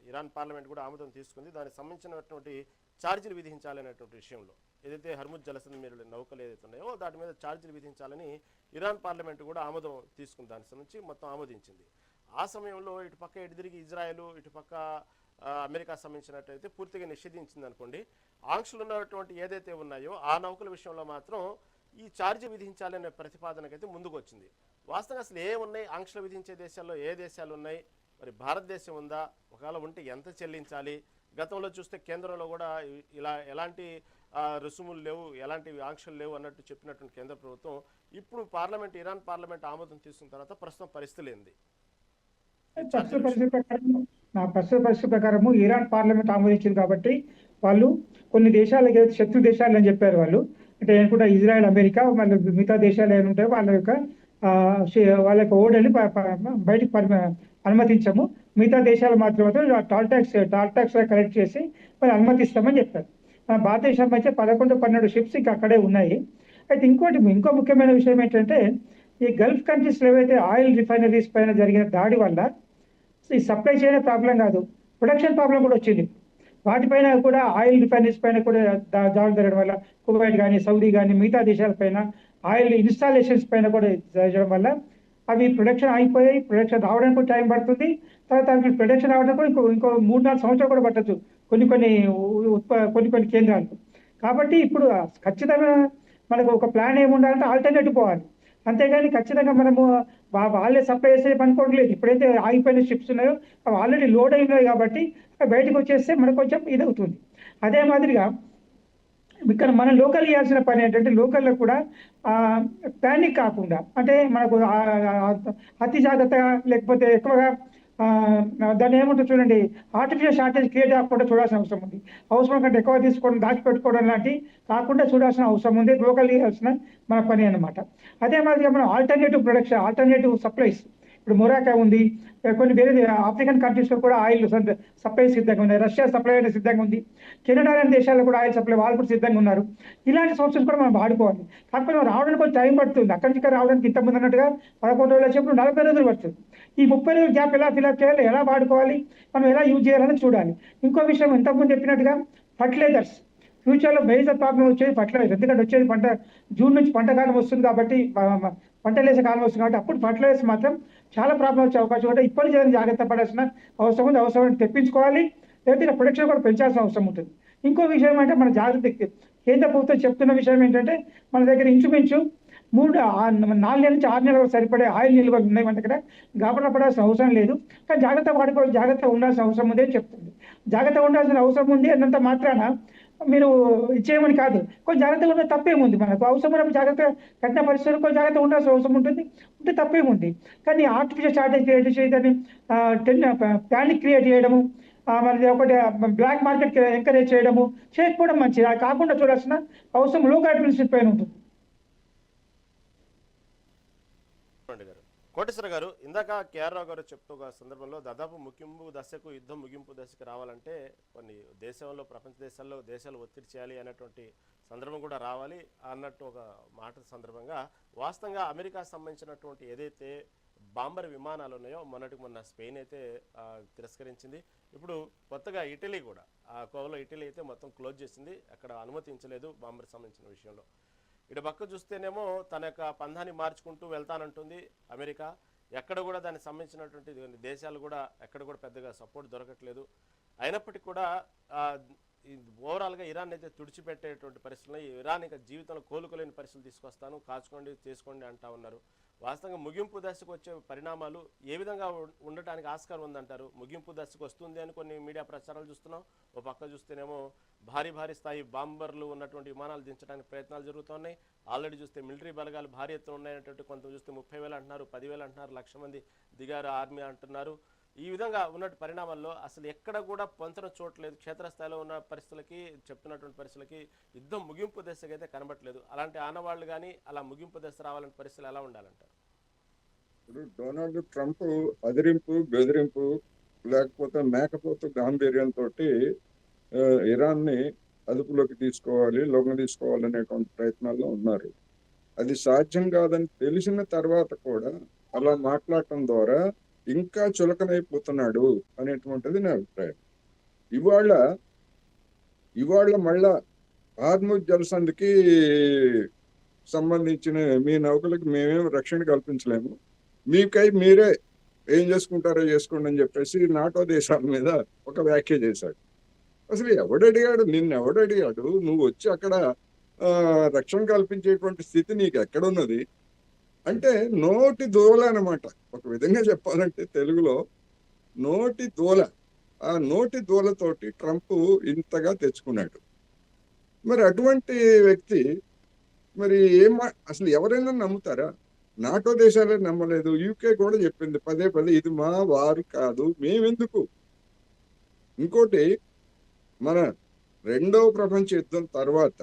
ఇరాన్ పార్లమెంట్ కూడా ఆమోదం తీసుకుంది. దానికి సంబంధించినటువంటి ఛార్జీలు విధించాలనేటువంటి విషయంలో ఏదైతే హర్ముజ్ జలసంధి మీద నౌకలు ఏదైతే ఉన్నాయో దాటి మీద ఛార్జీలు విధించాలని ఇరాన్ పార్లమెంట్ కూడా ఆమోదం తీసుకుంది. దానికి సంబంధించి మొత్తం ఆమోదించింది. ఆ సమయంలో ఇటుపక్క ఎటుదిరిగి ఇజ్రాయెల్, ఇటుపక్క అమెరికా సంబంధించినట్టయితే పూర్తిగా నిషేధించింది అనుకోండి. ఆంక్షలు ఉన్నటువంటి ఏదైతే ఉన్నాయో ఆ నౌకల విషయంలో మాత్రం ఈ ఛార్జీ విధించాలనే ప్రతిపాదనకైతే ముందుకు వచ్చింది. వాస్తవంగా అసలు ఏ ఉన్నాయి ఆంక్షలు విధించే దేశాల్లో, ఏ దేశాలు ఉన్నాయి, మరి భారతదేశం ఉందా, ఒకవేళ ఉంటే ఎంత చెల్లించాలి? గతంలో చూస్తే కేంద్రంలో కూడా ఇలా ఎలాంటి రుసుములు లేవు, ఎలాంటి ఆంక్షలు లేవు అన్నట్టు చెప్పినటువంటి కేంద్ర ప్రభుత్వం ఇప్పుడు ఇరాన్ పార్లమెంట్ ఆమోదం తీసుకున్న తర్వాత ప్రస్తుతం పరిస్థితులు ఏంది? ప్రస్తుత పరిస్థితి ప్రకారము ఇరాన్ పార్లమెంట్ ఆమోదించింది కాబట్టి వాళ్ళు కొన్ని దేశాలకి శత్రు దేశాలు అని చెప్పారు వాళ్ళు. అంటే అనుకుంటా ఇజ్రాయెల్, అమెరికా, మళ్ళీ మిగతా దేశాలు ఏమి ఉంటాయో వాళ్ళ యొక్క ఓడని బయటకు అనుమతించము, మిగతా దేశాలు మాత్రం టాల్ ట్యాక్స్ కలెక్ట్ చేసి వాళ్ళు అనుమతిస్తామని చెప్పారు. మన భారతదేశం అయితే 11-12 షిప్స్ ఇంకా అక్కడే ఉన్నాయి. అయితే ఇంకో ముఖ్యమైన విషయం ఏంటంటే ఈ గల్ఫ్ కంట్రీస్లో ఏవైతే ఆయిల్ రిఫైనరీస్ పైన జరిగిన దాడి వల్ల ఈ సప్లై చేయడం ప్రాబ్లం కాదు, ప్రొడక్షన్ ప్రాబ్లం కూడా వచ్చింది. వాటిపైన కూడా ఆయిల్ రిఫైనరీస్ పైన కూడా దాడులు జరగడం వల్ల కువైట్ కానీ, సౌదీ కానీ, మిగతా దేశాలపైన ఆయిల్ ఇన్స్టాలేషన్స్ పైన కూడా జరగడం వల్ల అవి ప్రొడక్షన్ ఆగిపోయాయి. ప్రొడక్షన్ రావడానికి కూడా టైం పడుతుంది. తర్వాత అవి ప్రొడక్షన్ రావడానికి కూడా ఇంకో 3-4 సంవత్సరాలు కూడా పట్టచ్చు కొన్ని కేంద్రాలకు. కాబట్టి ఇప్పుడు ఖచ్చితంగా మనకు ఒక ప్లాన్ ఏముండాలంటే ఆల్టర్నేటివ్ పోవాలి. అంతేగాని ఖచ్చితంగా మనము వాళ్ళే సప్లై చేసే అనుకోవట్లేదు. ఇప్పుడైతే ఆగిపోయిన షిప్స్ ఉన్నాయో అవి ఆల్రెడీ లోడ్ అయినాయి కాబట్టి బయటకు వచ్చేస్తే మనకు కొంచెం ఇది అవుతుంది. అదే మాదిరిగా ఇక్కడ మనం లోకల్ చేయాల్సిన పని ఏంటంటే లోకల్లో కూడా ప్యానిక్ కాకుండా, అంటే మనకు అతి జాగ్రత్తగా లేకపోతే ఎక్కువగా దాన్ని ఏముంటుంది చూడండి, ఆర్టిఫిషియల్ షార్టేజ్ క్రియేట్ అవ్వకుండా చూడాల్సిన అవసరం ఉంది. అవసరం కంటే ఎక్కువ తీసుకోవడం, దాచిపెట్టుకోవడం లాంటి కాకుండా చూడాల్సిన అవసరం ఉంది. లోకల్ చేయాల్సిన మన పని అన్నమాట. అదే మాదిరిగా మనం ఆల్టర్నేటివ్ సప్లైస్, ఇప్పుడు మొరాకా ఉంది, కొన్ని వేరే ఆఫ్రికన్ కంట్రీస్లో కూడా ఆయిల్ సప్లై సిద్ధంగా ఉన్నాయి. రష్యా సప్లై అనేది సిద్ధంగా ఉంది. కెనడా లాంటి దేశాల్లో కూడా ఆయిల్ సప్లై వాళ్ళు కూడా సిద్ధంగా ఉన్నారు. ఇలాంటి సోర్సెస్ కూడా మనం వాడుకోవాలి. కాకపోతే మనం రావడానికి కొంచెం టైం పడుతుంది. అక్కడి నుంచి రావడానికి ఇంతకుముందు అన్నట్టుగా 11 రోజులు వచ్చేప్పుడు 40 రోజులు పడుతుంది. ఈ 30 రోజుల గ్యాప్ ఎలా ఫిల్అప్ చేయాలి, ఎలా వాడుకోవాలి, మనం ఎలా యూజ్ చేయాలని చూడాలి. ఇంకో విషయం, ఇంతకుముందు చెప్పినట్టుగా ఫర్టిలైజర్స్ ఫ్యూచర్లో మేజర్ ప్రాబ్లం వచ్చేది ఫర్టిలైజర్. ఎందుకంటే వచ్చేది జూన్ నుంచి పంట కాలం వస్తుంది కాబట్టి, పంటలు వేసే కాలం వస్తుంది కాబట్టి అప్పుడు ఫర్టిలైజర్స్ మాత్రం చాలా ప్రాబ్లం వచ్చే అవకాశం ఉంటుంది. ఇప్పటి నుంచి జాగ్రత్త పడాల్సిన అవసరం ఉంది. అవసరం తెప్పించుకోవాలి, లేకపోతే ప్రొడక్షన్ కూడా పెంచాల్సిన అవసరం ఉంటుంది. ఇంకో విషయం అంటే మన జాగ్రత్త కేంద్ర ప్రభుత్వం చెప్తున్న విషయం ఏంటంటే మన దగ్గర ఇంచుమించు 4 నెలల నుంచి 6 నెలలకు సరిపడే ఆయిల్ నిల్వలు ఉన్నాయి మన దగ్గర. గాబరా పడాల్సిన అవసరం లేదు. కానీ జాగ్రత్త ఉండాల్సిన అవసరం ఉంది అని చెప్తుంది. జాగ్రత్త ఉండాల్సిన అవసరం ఉంది అన్నంత మాత్రాన మీరు ఇచ్చేయమని కాదు, కొంచెం జాగ్రత్తగా ఉన్న తప్పేముంది. మనకు అవసరం జాగ్రత్త కఠిన పరిస్థితుల్లో కొంచెం జాగ్రత్త ఉండాల్సిన అవసరం ఉంటుంది, ఉంటే తప్పేముంది. కానీ ఆర్టిఫిషియల్ షార్టేజ్ క్రియేట్ చేయదని ప్యానిక్ క్రియేట్ చేయడము, మరి ఒకటి బ్లాక్ మార్కెట్ ఎంకరేజ్ చేయడము చేయకపోవడం మంచిది. అది కాకుండా చూడాల్సిన అవసరం లోకల్ అడ్మినిస్ట్రేషన్ పైన ఉంటుంది. కోటేశ్వర గారు, ఇందాక కేఆర్ రావు గారు చెప్తూ ఒక సందర్భంలో దాదాపు యుద్ధం ముగింపు దశకు రావాలంటే కొన్ని దేశంలో, ప్రపంచ దేశాలు ఒత్తిడి చేయాలి అనేటువంటి సందర్భం కూడా రావాలి అన్నట్టు ఒక మాట సందర్భంగా వాస్తవంగా అమెరికా సంబంధించినటువంటి ఏదైతే బాంబర్ విమానాలు ఉన్నాయో మొన్న స్పెయిన్ అయితే తిరస్కరించింది. ఇప్పుడు కొత్తగా ఇటలీ కూడా ఆ కోవలో ఇటలీ అయితే మొత్తం క్లోజ్ చేసింది, అక్కడ అనుమతించలేదు బాంబర్ సంబంధించిన విషయంలో. ఇటు పక్క చూస్తేనేమో తన యొక్క పంధాన్ని మార్చుకుంటూ వెళ్తానంటుంది అమెరికా. ఎక్కడ కూడా దానికి సంబంధించినటువంటి దేశాలు కూడా ఎక్కడ కూడా పెద్దగా సపోర్ట్ దొరకట్లేదు. అయినప్పటికీ కూడా ఓవరాల్గా ఇరాన్ అయితే తుడిచిపెట్టేటువంటి పరిస్థితుల్లో ఇరాన్ ఇక జీవితంలో కోలుకోలేని పరిస్థితులు తీసుకొస్తాను, కాచుకోండి చేసుకోండి అంటా ఉన్నారు. వాస్తవంగా ముగింపు దశకు వచ్చే పరిణామాలు ఏ విధంగా ఉండటానికి ఆస్కారం ఉందంటారు? ముగింపు దశకు వస్తుంది అని కొన్ని మీడియా ప్రచారాలు చూస్తున్నాం. ఓ పక్క చూస్తేనేమో భారీ భారీ స్థాయి బాంబర్లు ఉన్నటువంటి విమానాలు దించడానికి ప్రయత్నాలు జరుగుతున్నాయి. ఆల్రెడీ చూస్తే మిలిటరీ బలగాలు భారీ ఎత్తున ఉన్నాయనేటువంటి కొంత చూస్తే 30,000 అంటున్నారు, 10,000 అంటున్నారు, 1,00,000 మంది దిగారు ఆర్మీ అంటున్నారు. ఈ విధంగా ఉన్నట్టు పరిణామాల్లో అసలు ఎక్కడ కూడా పొంతన చూడలేదు. క్షేత్రస్థాయిలో ఉన్న పరిస్థితులకి, చెప్తున్నటువంటి పరిస్థితులకి యుద్ధం ముగింపు దశగా అయితే కనబట్లేదు. అలాంటి ఆనవాళ్లు కానీ అలా ముగింపు దశ రావాలంటే పరిస్థితులు ఎలా ఉండాలంటారు? ఇప్పుడు డొనాల్డ్ ట్రంప్ అదిరింపు బెదిరింపు లేకపోతే మేకపోతు గాంభీర్యంతో ఇరాన్ ని అదుపులోకి తీసుకోవాలి, లొంగ తీసుకోవాలనేటువంటి ప్రయత్నాల్లో ఉన్నారు. అది సాధ్యం కాదని తెలిసిన తర్వాత కూడా అలా మాట్లాడటం ద్వారా ఇంకా చులకనైపోతున్నాడు అనేటువంటిది నా అభిప్రాయం. ఇవాళ ఇవాళ మళ్ళా హార్ముజ్ జలసంధికి సంబంధించిన మీ నౌకలకు మేమేం రక్షణ కల్పించలేము, మీకై మీరే ఏం చేసుకుంటారో చేసుకోండి అని చెప్పేసి నాటో దేశాల మీద ఒక వ్యాఖ్య చేశాడు. అసలు ఎవడడిగాడు, ఎవడడిగాడు నువ్వు వచ్చి అక్కడ రక్షణ కల్పించేటువంటి స్థితి నీకు ఎక్కడున్నది అంటే? నోటి దూల అనమాట. ఒక విధంగా చెప్పాలంటే తెలుగులో నోటి దూల. ఆ నోటి దూలతోటి ట్రంప్ ఇంతగా తెచ్చుకున్నాడు. మరి అటువంటి వ్యక్తి మరి అసలు ఎవరైనా నమ్ముతారా? నాటో దేశాలే నమ్మలేదు. యూకే కూడా చెప్పింది పదే పదే, ఇది మా వారు కాదు, మేమెందుకు. ఇంకోటి, మన రెండవ ప్రపంచ యుద్ధం తర్వాత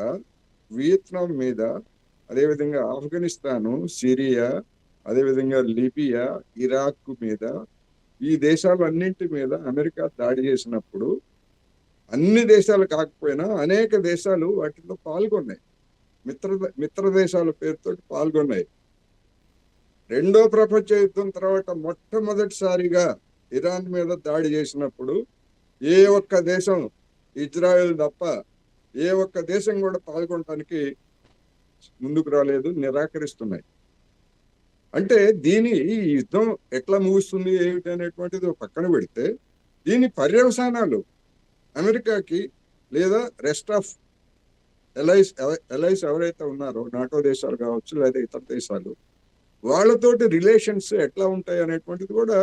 వియత్నాం మీద, అదేవిధంగా ఆఫ్ఘనిస్తాను, సిరియా, అదేవిధంగా లిబియా, ఇరాక్ మీద, ఈ దేశాలన్నింటి మీద అమెరికా దాడి చేసినప్పుడు అన్ని దేశాలు కాకపోయినా అనేక దేశాలు వాటిలో పాల్గొన్నాయి. మిత్ర దేశాల పేరుతో పాల్గొన్నాయి. రెండో ప్రపంచ యుద్ధం తర్వాత మొట్టమొదటిసారిగా ఇరాన్ మీద దాడి చేసినప్పుడు ఏ ఒక్క దేశం, ఇజ్రాయెల్ తప్ప ఏ ఒక్క దేశం కూడా పాల్గొనడానికి ముందుకు రాలేదు, నిరాకరిస్తున్నాయి. అంటే ఈ యుద్ధం ఎట్లా ముగుస్తుంది ఏమిటి అనేటువంటిది పక్కన పెడితే, దీని పర్యవసానాలు అమెరికాకి లేదా రెస్ట్ ఆఫ్ ఎలైస్ ఎవరైతే ఉన్నారో, నాటో దేశాలు కావచ్చు లేదా ఇతర దేశాలు, వాళ్ళతోటి రిలేషన్స్ ఎట్లా ఉంటాయి అనేటువంటిది కూడా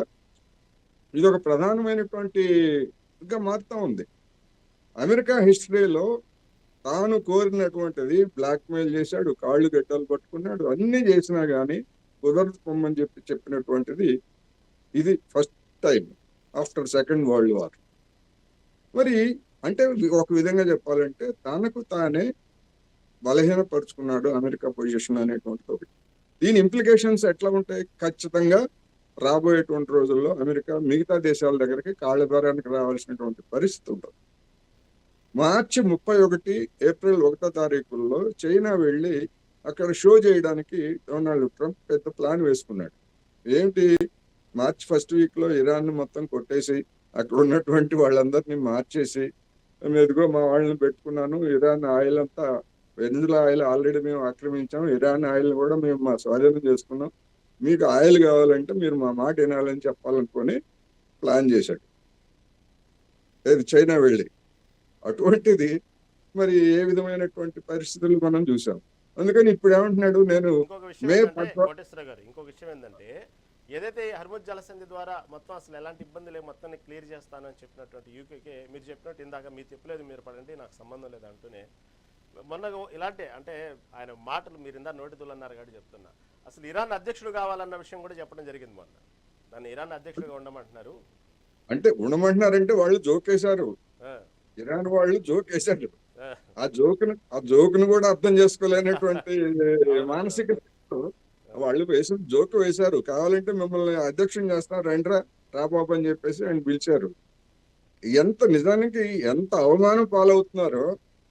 ఇది ఒక ప్రధానమైనటువంటి గా మారుతా ఉంది. అమెరికా హిస్టరీలో తాను కోరినటువంటిది బ్లాక్మెయిల్ చేశాడు, కాళ్ళు గడ్డలు పట్టుకున్నాడు, అన్ని చేసినా కానీ కుదరదు పొమ్మని చెప్పినటువంటిది ఇది first time after second world war. మరి అంటే ఒక విధంగా చెప్పాలంటే తనకు తానే బలహీనపరుచుకున్నాడు అమెరికా పొజిషన్ అనేటువంటిది ఒకటి. దీని ఇంప్లికేషన్స్ ఎట్లా ఉంటాయి? ఖచ్చితంగా రాబోయేటువంటి రోజుల్లో అమెరికా మిగతా దేశాల దగ్గరికి కాళ్ళ ద్వారానికి రావాల్సినటువంటి పరిస్థితి ఉంటుంది. మార్చి 31, ఏప్రిల్ 1 చైనా వెళ్ళి అక్కడ షో చేయడానికి డొనాల్డ్ ట్రంప్ పెద్ద ప్లాన్ వేసుకున్నాడు. ఏంటి, మార్చి 1 వీక్లో ఇరాన్ మొత్తం కొట్టేసి అక్కడ ఉన్నటువంటి వాళ్ళందరినీ మార్చేసి, ఎదుగో మా వాళ్ళని పెట్టుకున్నాను, ఇరాన్ ఆయిల్ అంతా, వెనిజులా ఆయిల్ ఆల్రెడీ మేము ఆక్రమించాము, ఇరాన్ ఆయిల్ కూడా మేము మా స్వాధీనం చేసుకున్నాం, మీకు ఆయిల్ కావాలంటే మీరు మా మాట వినాలని చెప్పాలనుకొని ప్లాన్ చేశాడు చైనా వెళ్ళి. అటువంటిది మరి ఏ విధమైనటువంటి పరిస్థితులు మనం చూసాం. అందుకని ఇప్పుడు ఏమంటున్నాడు, నేను ఇంకొక విషయం ఏంటంటే, ఏదైతే హర్ముజ్ జలసంధి ద్వారా మొత్తం అసలు ఎలాంటి ఇబ్బంది లేదు, మొత్తాన్ని క్లియర్ చేస్తానని చెప్పినటువంటి యూకేకే మీరు చెప్పినట్టు ఇందాక మీ చెప్పలేదు, మీరు పడండి నాకు సంబంధం లేదు అంటూనే మొన్న ఇలాంటి అంటే ఆయన మాటలు మీరు ఇందా నోటితులు అన్నారు కాబట్టి చెప్తున్నా, అసలు ఇరాన్ అధ్యక్షుడు కావాలన్న విషయం కూడా చెప్పడం జరిగింది. మొన్న దాన్ని ఇరాన్ అధ్యక్షుడిగా ఉండమంటున్నారు. అంటే ఉండమంటున్నారంటే వాళ్ళు జోకేశారు, ఇరాన్ వాళ్ళు జోకేశారు. ఆ జోకును కూడా అర్థం చేసుకోలేనటువంటి మానసిక వాళ్ళు జోకు వేశారు. కావాలంటే మిమ్మల్ని అధ్యక్షుని చేస్తారు, రండ్రా రాబాబు అని చెప్పేసి ఆయన పిలిచారు. నిజానికి ఎంత అవమానం పాలవుతున్నారో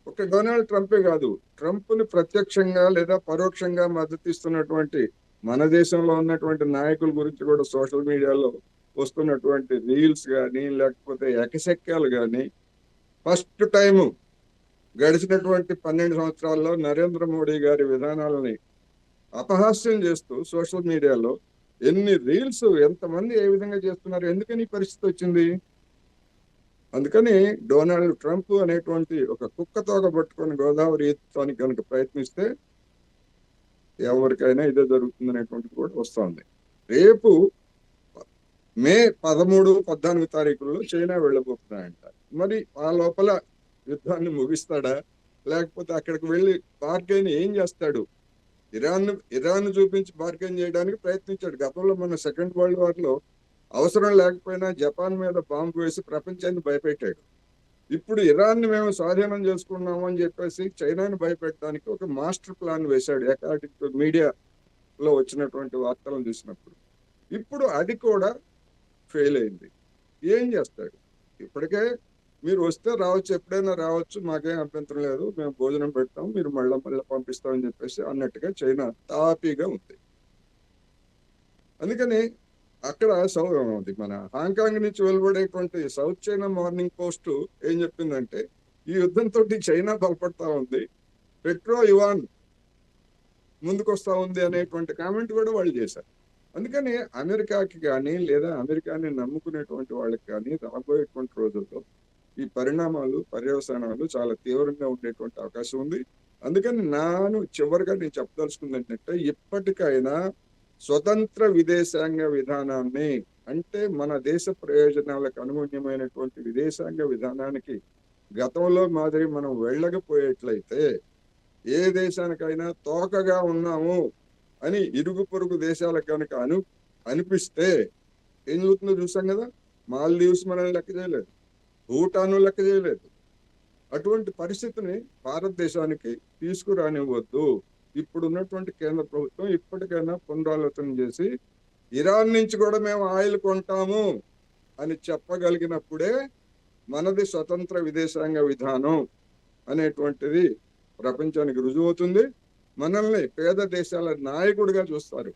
ఒక డొనాల్డ్ ట్రంపే కాదు, ట్రంప్ ని ప్రత్యక్షంగా లేదా పరోక్షంగా మద్దతిస్తున్నటువంటి మన దేశంలో ఉన్నటువంటి నాయకుల గురించి కూడా సోషల్ మీడియాలో వస్తున్నటువంటి రీల్స్ కానీ లేకపోతే ఎకశక్యాలు కానీ, ఫస్ట్ టైము గడిచినటువంటి 12 సంవత్సరాల్లో నరేంద్ర మోడీ గారి విధానాలని అపహాస్యం చేస్తూ సోషల్ మీడియాలో ఎన్ని రీల్స్, ఎంతమంది ఏ విధంగా చేస్తున్నారు, ఎందుకని ఈ పరిస్థితి వచ్చింది? అందుకని డొనాల్డ్ ట్రంప్ అనేటువంటి ఒక కుక్కతోక పట్టుకొని గోదావరి ఈత్తానికి కనుక ప్రయత్నిస్తే ఎవరికైనా ఇదే జరుగుతుంది అనేటువంటిది కూడా వస్తుంది. రేపు మే 13, 14 తారీఖుల్లో చైనా వెళ్ళబోతున్నాయంట. మరి ఆ లోపల యుద్ధాన్ని ముగిస్తాడా, లేకపోతే అక్కడికి వెళ్ళి బార్గెన్ ఏం చేస్తాడు? ఇరాన్ చూపించి బార్గెన్ చేయడానికి ప్రయత్నించాడు. గతంలో మన సెకండ్ వరల్డ్ వార్ లో అవసరం లేకపోయినా జపాన్ మీద బాంబు వేసి ప్రపంచాన్ని భయపెట్టాడు. ఇప్పుడు ఇరాన్ ని మేము స్వాధీనం చేసుకున్నాము అని చెప్పేసి చైనాని భయపెట్టడానికి ఒక మాస్టర్ ప్లాన్ వేశాడు, అకార్డింగ్ టు మీడియాలో వచ్చినటువంటి వార్తలను చూసినప్పుడు. ఇప్పుడు అది కూడా ఫెయిల్ అయింది. ఏం చేస్తాడు? ఇప్పటికే మీరు వస్తే రావచ్చు, ఎప్పుడైనా రావచ్చు, మాకేం అభ్యంతరం లేదు, మేము భోజనం పెడతాం, మీరు మళ్ళీ పంపిస్తామని చెప్పేసి అన్నట్టుగా చైనా తాపీగా ఉంది. అందుకని అక్కడ మన హాంకాంగ్ నుంచి వెలువడేటువంటి సౌత్ చైనా మార్నింగ్ పోస్ట్ ఏం చెప్పిందంటే, ఈ యుద్ధంతో చైనా బలపడతా ఉంది, పెట్రో యువాన్ ముందుకొస్తా ఉంది అనేటువంటి కామెంట్ కూడా వాళ్ళు చేశారు. అందుకని అమెరికాకి కానీ లేదా అమెరికాని నమ్ముకునేటువంటి వాళ్ళకి కానీ రాబోయేటువంటి రోజుల్లో ఈ పరిణామాలు, పర్యవసానాలు చాలా తీవ్రంగా ఉండేటువంటి అవకాశం ఉంది. అందుకని చివరిగా నేను చెప్పదలుచుకుంది ఏంటంటే, ఇప్పటికైనా స్వతంత్ర విదేశాంగ విధానాన్ని, అంటే మన దేశ ప్రయోజనాలకు అనుగుణ్యమైనటువంటి విదేశాంగ విధానానికి గతంలో మాదిరి మనం వెళ్ళకపోయేట్లయితే, ఏ దేశానికైనా తోకగా ఉన్నాము అని ఇరుగు పొరుగు దేశాలకు కనుక అనిపిస్తే ఏం జరుగుతుందో చూసాం కదా. మాల్దీవ్స్ మనల్ని లెక్క చేయలేదు, భూటాను లెక్క చేయలేదు. అటువంటి పరిస్థితిని భారతదేశానికి తీసుకురానివ్వద్దు. ఇప్పుడు ఉన్నటువంటి కేంద్ర ప్రభుత్వం ఇప్పటికైనా పునరాలోచన చేసి ఇరాన్ నుంచి కూడా మేము ఆయిల్ కొంటాము అని చెప్పగలిగినప్పుడే మనది స్వతంత్ర విదేశాంగ విధానం అనేటువంటిది ప్రపంచానికి రుజువవుతుంది. మనల్ని పేద దేశాల నాయకుడిగా చూస్తారు.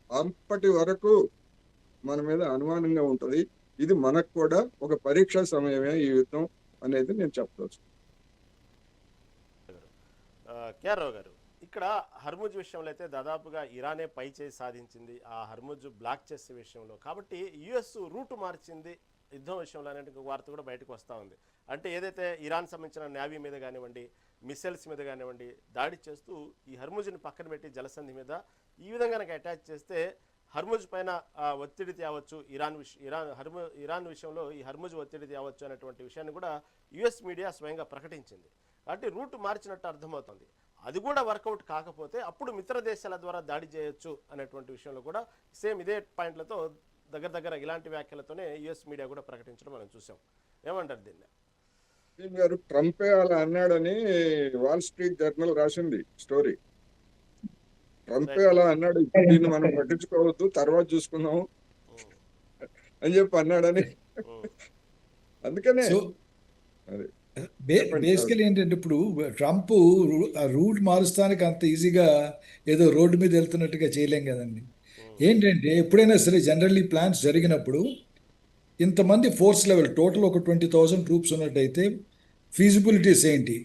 అప్పటి వరకు మన మీద అనుమానంగా ఉంటుంది. ఇది మనకు కూడా ఒక పరీక్షా సమయమే ఈ యుద్ధం అనేది నేను చెప్పవచ్చు. కేఆర్ రావు గారు, ఇక్కడ హర్ముజ్ విషయంలో అయితే దాదాపుగా ఇరానే పై చేసి సాధించింది ఆ హర్ముజ్ బ్లాక్ చేసే విషయంలో. కాబట్టి యుఎస్ రూటు మార్చింది యుద్ధం విషయంలో అనే వార్త కూడా బయటకు వస్తూ ఉంది. అంటే ఏదైతే ఇరాన్ సంబంధించిన నేవీ మీద కానివ్వండి, మిసైల్స్ మీద కానివ్వండి దాడి చేస్తూ ఈ హర్ముజ్ని పక్కన పెట్టి జలసంధి మీద ఈ విధంగా కనుక అటాచ్ చేస్తే హర్ముజ్ పైన ఒత్తిడి తేవచ్చు, ఇరాన్ విషయంలో ఈ హర్ముజ్ ఒత్తిడి తేవచ్చు అనేటువంటి విషయాన్ని కూడా యుఎస్ మీడియా స్వయంగా ప్రకటించింది. కాబట్టి రూట్ మార్చినట్టు అర్థమవుతుంది. అది కూడా వర్కౌట్ కాకపోతే అప్పుడు మిత్ర దేశాల ద్వారా దాడి చేయొచ్చు అనేటువంటి విషయంలో కూడా సేమ్ ఇదే పాయింట్లతో దగ్గర ఇలాంటి వ్యాఖ్యలతోనే యుఎస్ మీడియా కూడా ప్రకటించడం మనం చూసాం. ఏమంటారు దీన్ని? గారు, ట్రంపే అలా అన్నాడని వాల్ స్ట్రీట్ జర్నల్ రాసింది స్టోరీ. ట్రంపే అలా అన్నాడు, దీన్ని మనం పట్టించుకోవద్దు, తర్వాత చూసుకుందాం అని చెప్పి అన్నాడని. అందుకనే బేసికలీ ఏంటంటే, ఇప్పుడు ట్రంప్ రూట్ మారుస్తానికి అంత ఈజీగా ఏదో రోడ్డు మీద వెళ్తున్నట్టుగా చేయలేం కదండి. ఏంటంటే ఎప్పుడైనా సరే జనరల్లీ ప్లాన్స్ జరిగినప్పుడు ఇంతమంది ఫోర్స్ లెవెల్ టోటల్ ఒక 20,000 ట్రూప్స్ ఉన్నట్టయితే ఫీజిబిలిటీస్ ఏంటి?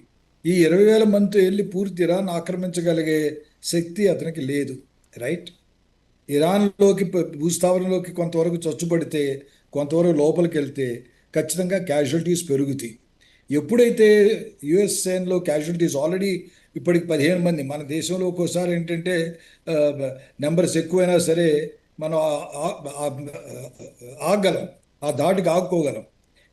ఈ 20,000 మందితో వెళ్ళి పూర్తి ఇరాన్ ఆక్రమించగలిగే శక్తి అతనికి లేదు, రైట్? ఇరాన్లోకి భూస్థావరంలోకి కొంతవరకు చచ్చుబడితే, కొంతవరకు లోపలికి వెళ్తే ఖచ్చితంగా క్యాజువల్టీస్ పెరుగుతాయి. ఎప్పుడైతే యుఎస్ఏలో క్యాజువల్టీస్ ఆల్రెడీ ఇప్పటికి 15 మంది, మన దేశంలో ఒక్కోసారి ఏంటంటే నెంబర్స్ ఎక్కువైనా సరే మనం ఆగగలం, ఆ దాటికి ఆగుకోగలం.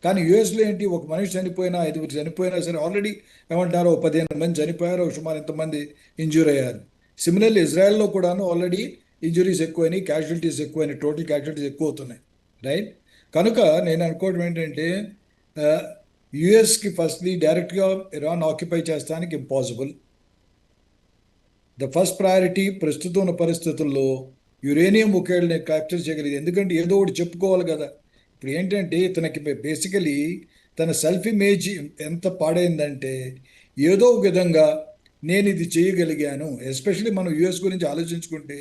కానీ యుఎస్లో ఏంటి, ఒక మనిషి చనిపోయినా 5 చనిపోయినా సరే ఆల్రెడీ ఏమంటారో 15 మంది చనిపోయారు, సుమారు ఇంతమంది ఇంజూర్ అయ్యారు. సిమిలర్లీ ఇజ్రాయెల్లో కూడాను ఆల్రెడీ ఇంజురీస్ ఎక్కువైనాయి, క్యాజువల్టీస్ ఎక్కువైనాయి, టోటల్ క్యాజువల్టీస్ ఎక్కువ అవుతున్నాయి, రైట్? కనుక నేను అనుకోవడం ఏంటంటే యుఎస్కి ఫస్ట్లీ డైరెక్ట్గా ఇరాన్ ఆక్యుపై చేస్తానికి ఇంపాసిబుల్. ద ఫస్ట్ ప్రయారిటీ ప్రస్తుతం ఉన్న పరిస్థితుల్లో యురేనియం ఒకేళ్ళని క్యాప్చర్ చేయగలిగింది. ఎందుకంటే ఏదో ఒకటి చెప్పుకోవాలి కదా. ఇప్పుడు ఏంటంటే తనకి బేసికలీ తన సెల్ఫ్ ఇమేజ్ ఎంత పాడైందంటే, ఏదో ఒక విధంగా నేను ఇది చేయగలిగాను. ఎస్పెషలీ మనం యుఎస్ గురించి ఆలోచించుకుంటే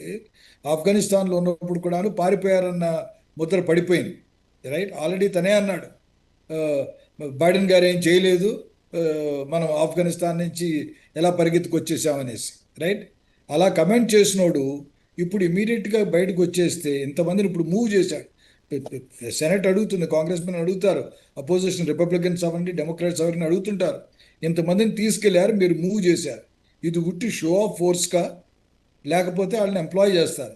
ఆఫ్ఘనిస్తాన్లో ఉన్నప్పుడు కూడాను పారిపోయారన్న ముద్ర పడిపోయింది, రైట్? ఆల్రెడీ తనే అన్నాడు, బైడెన్ గారు ఏం చేయలేదు, మనం ఆఫ్ఘనిస్తాన్ నుంచి ఎలా పరిగెత్తుకొచ్చేసామనేసి, రైట్? అలా కమెంట్ చేసినోడు ఇప్పుడు ఇమీడియట్గా బయటకు వచ్చేస్తే ఇంతమందిని ఇప్పుడు మూవ్ చేశాడు. సెనెట్ అడుగుతుంది, కాంగ్రెస్ మెన్ అడుగుతారు, అపోజిషన్ రిపబ్లికన్స్ అవ్వండి, డెమోక్రాట్స్ అవ్వండి అడుగుతుంటారు, ఇంతమందిని తీసుకెళ్లారు, మీరు మూవ్ చేశారు. ఇది ఉట్టి షో ఆఫ్ ఫోర్స్గా లేకపోతే వాళ్ళని ఎంప్లాయ్ చేస్తారు.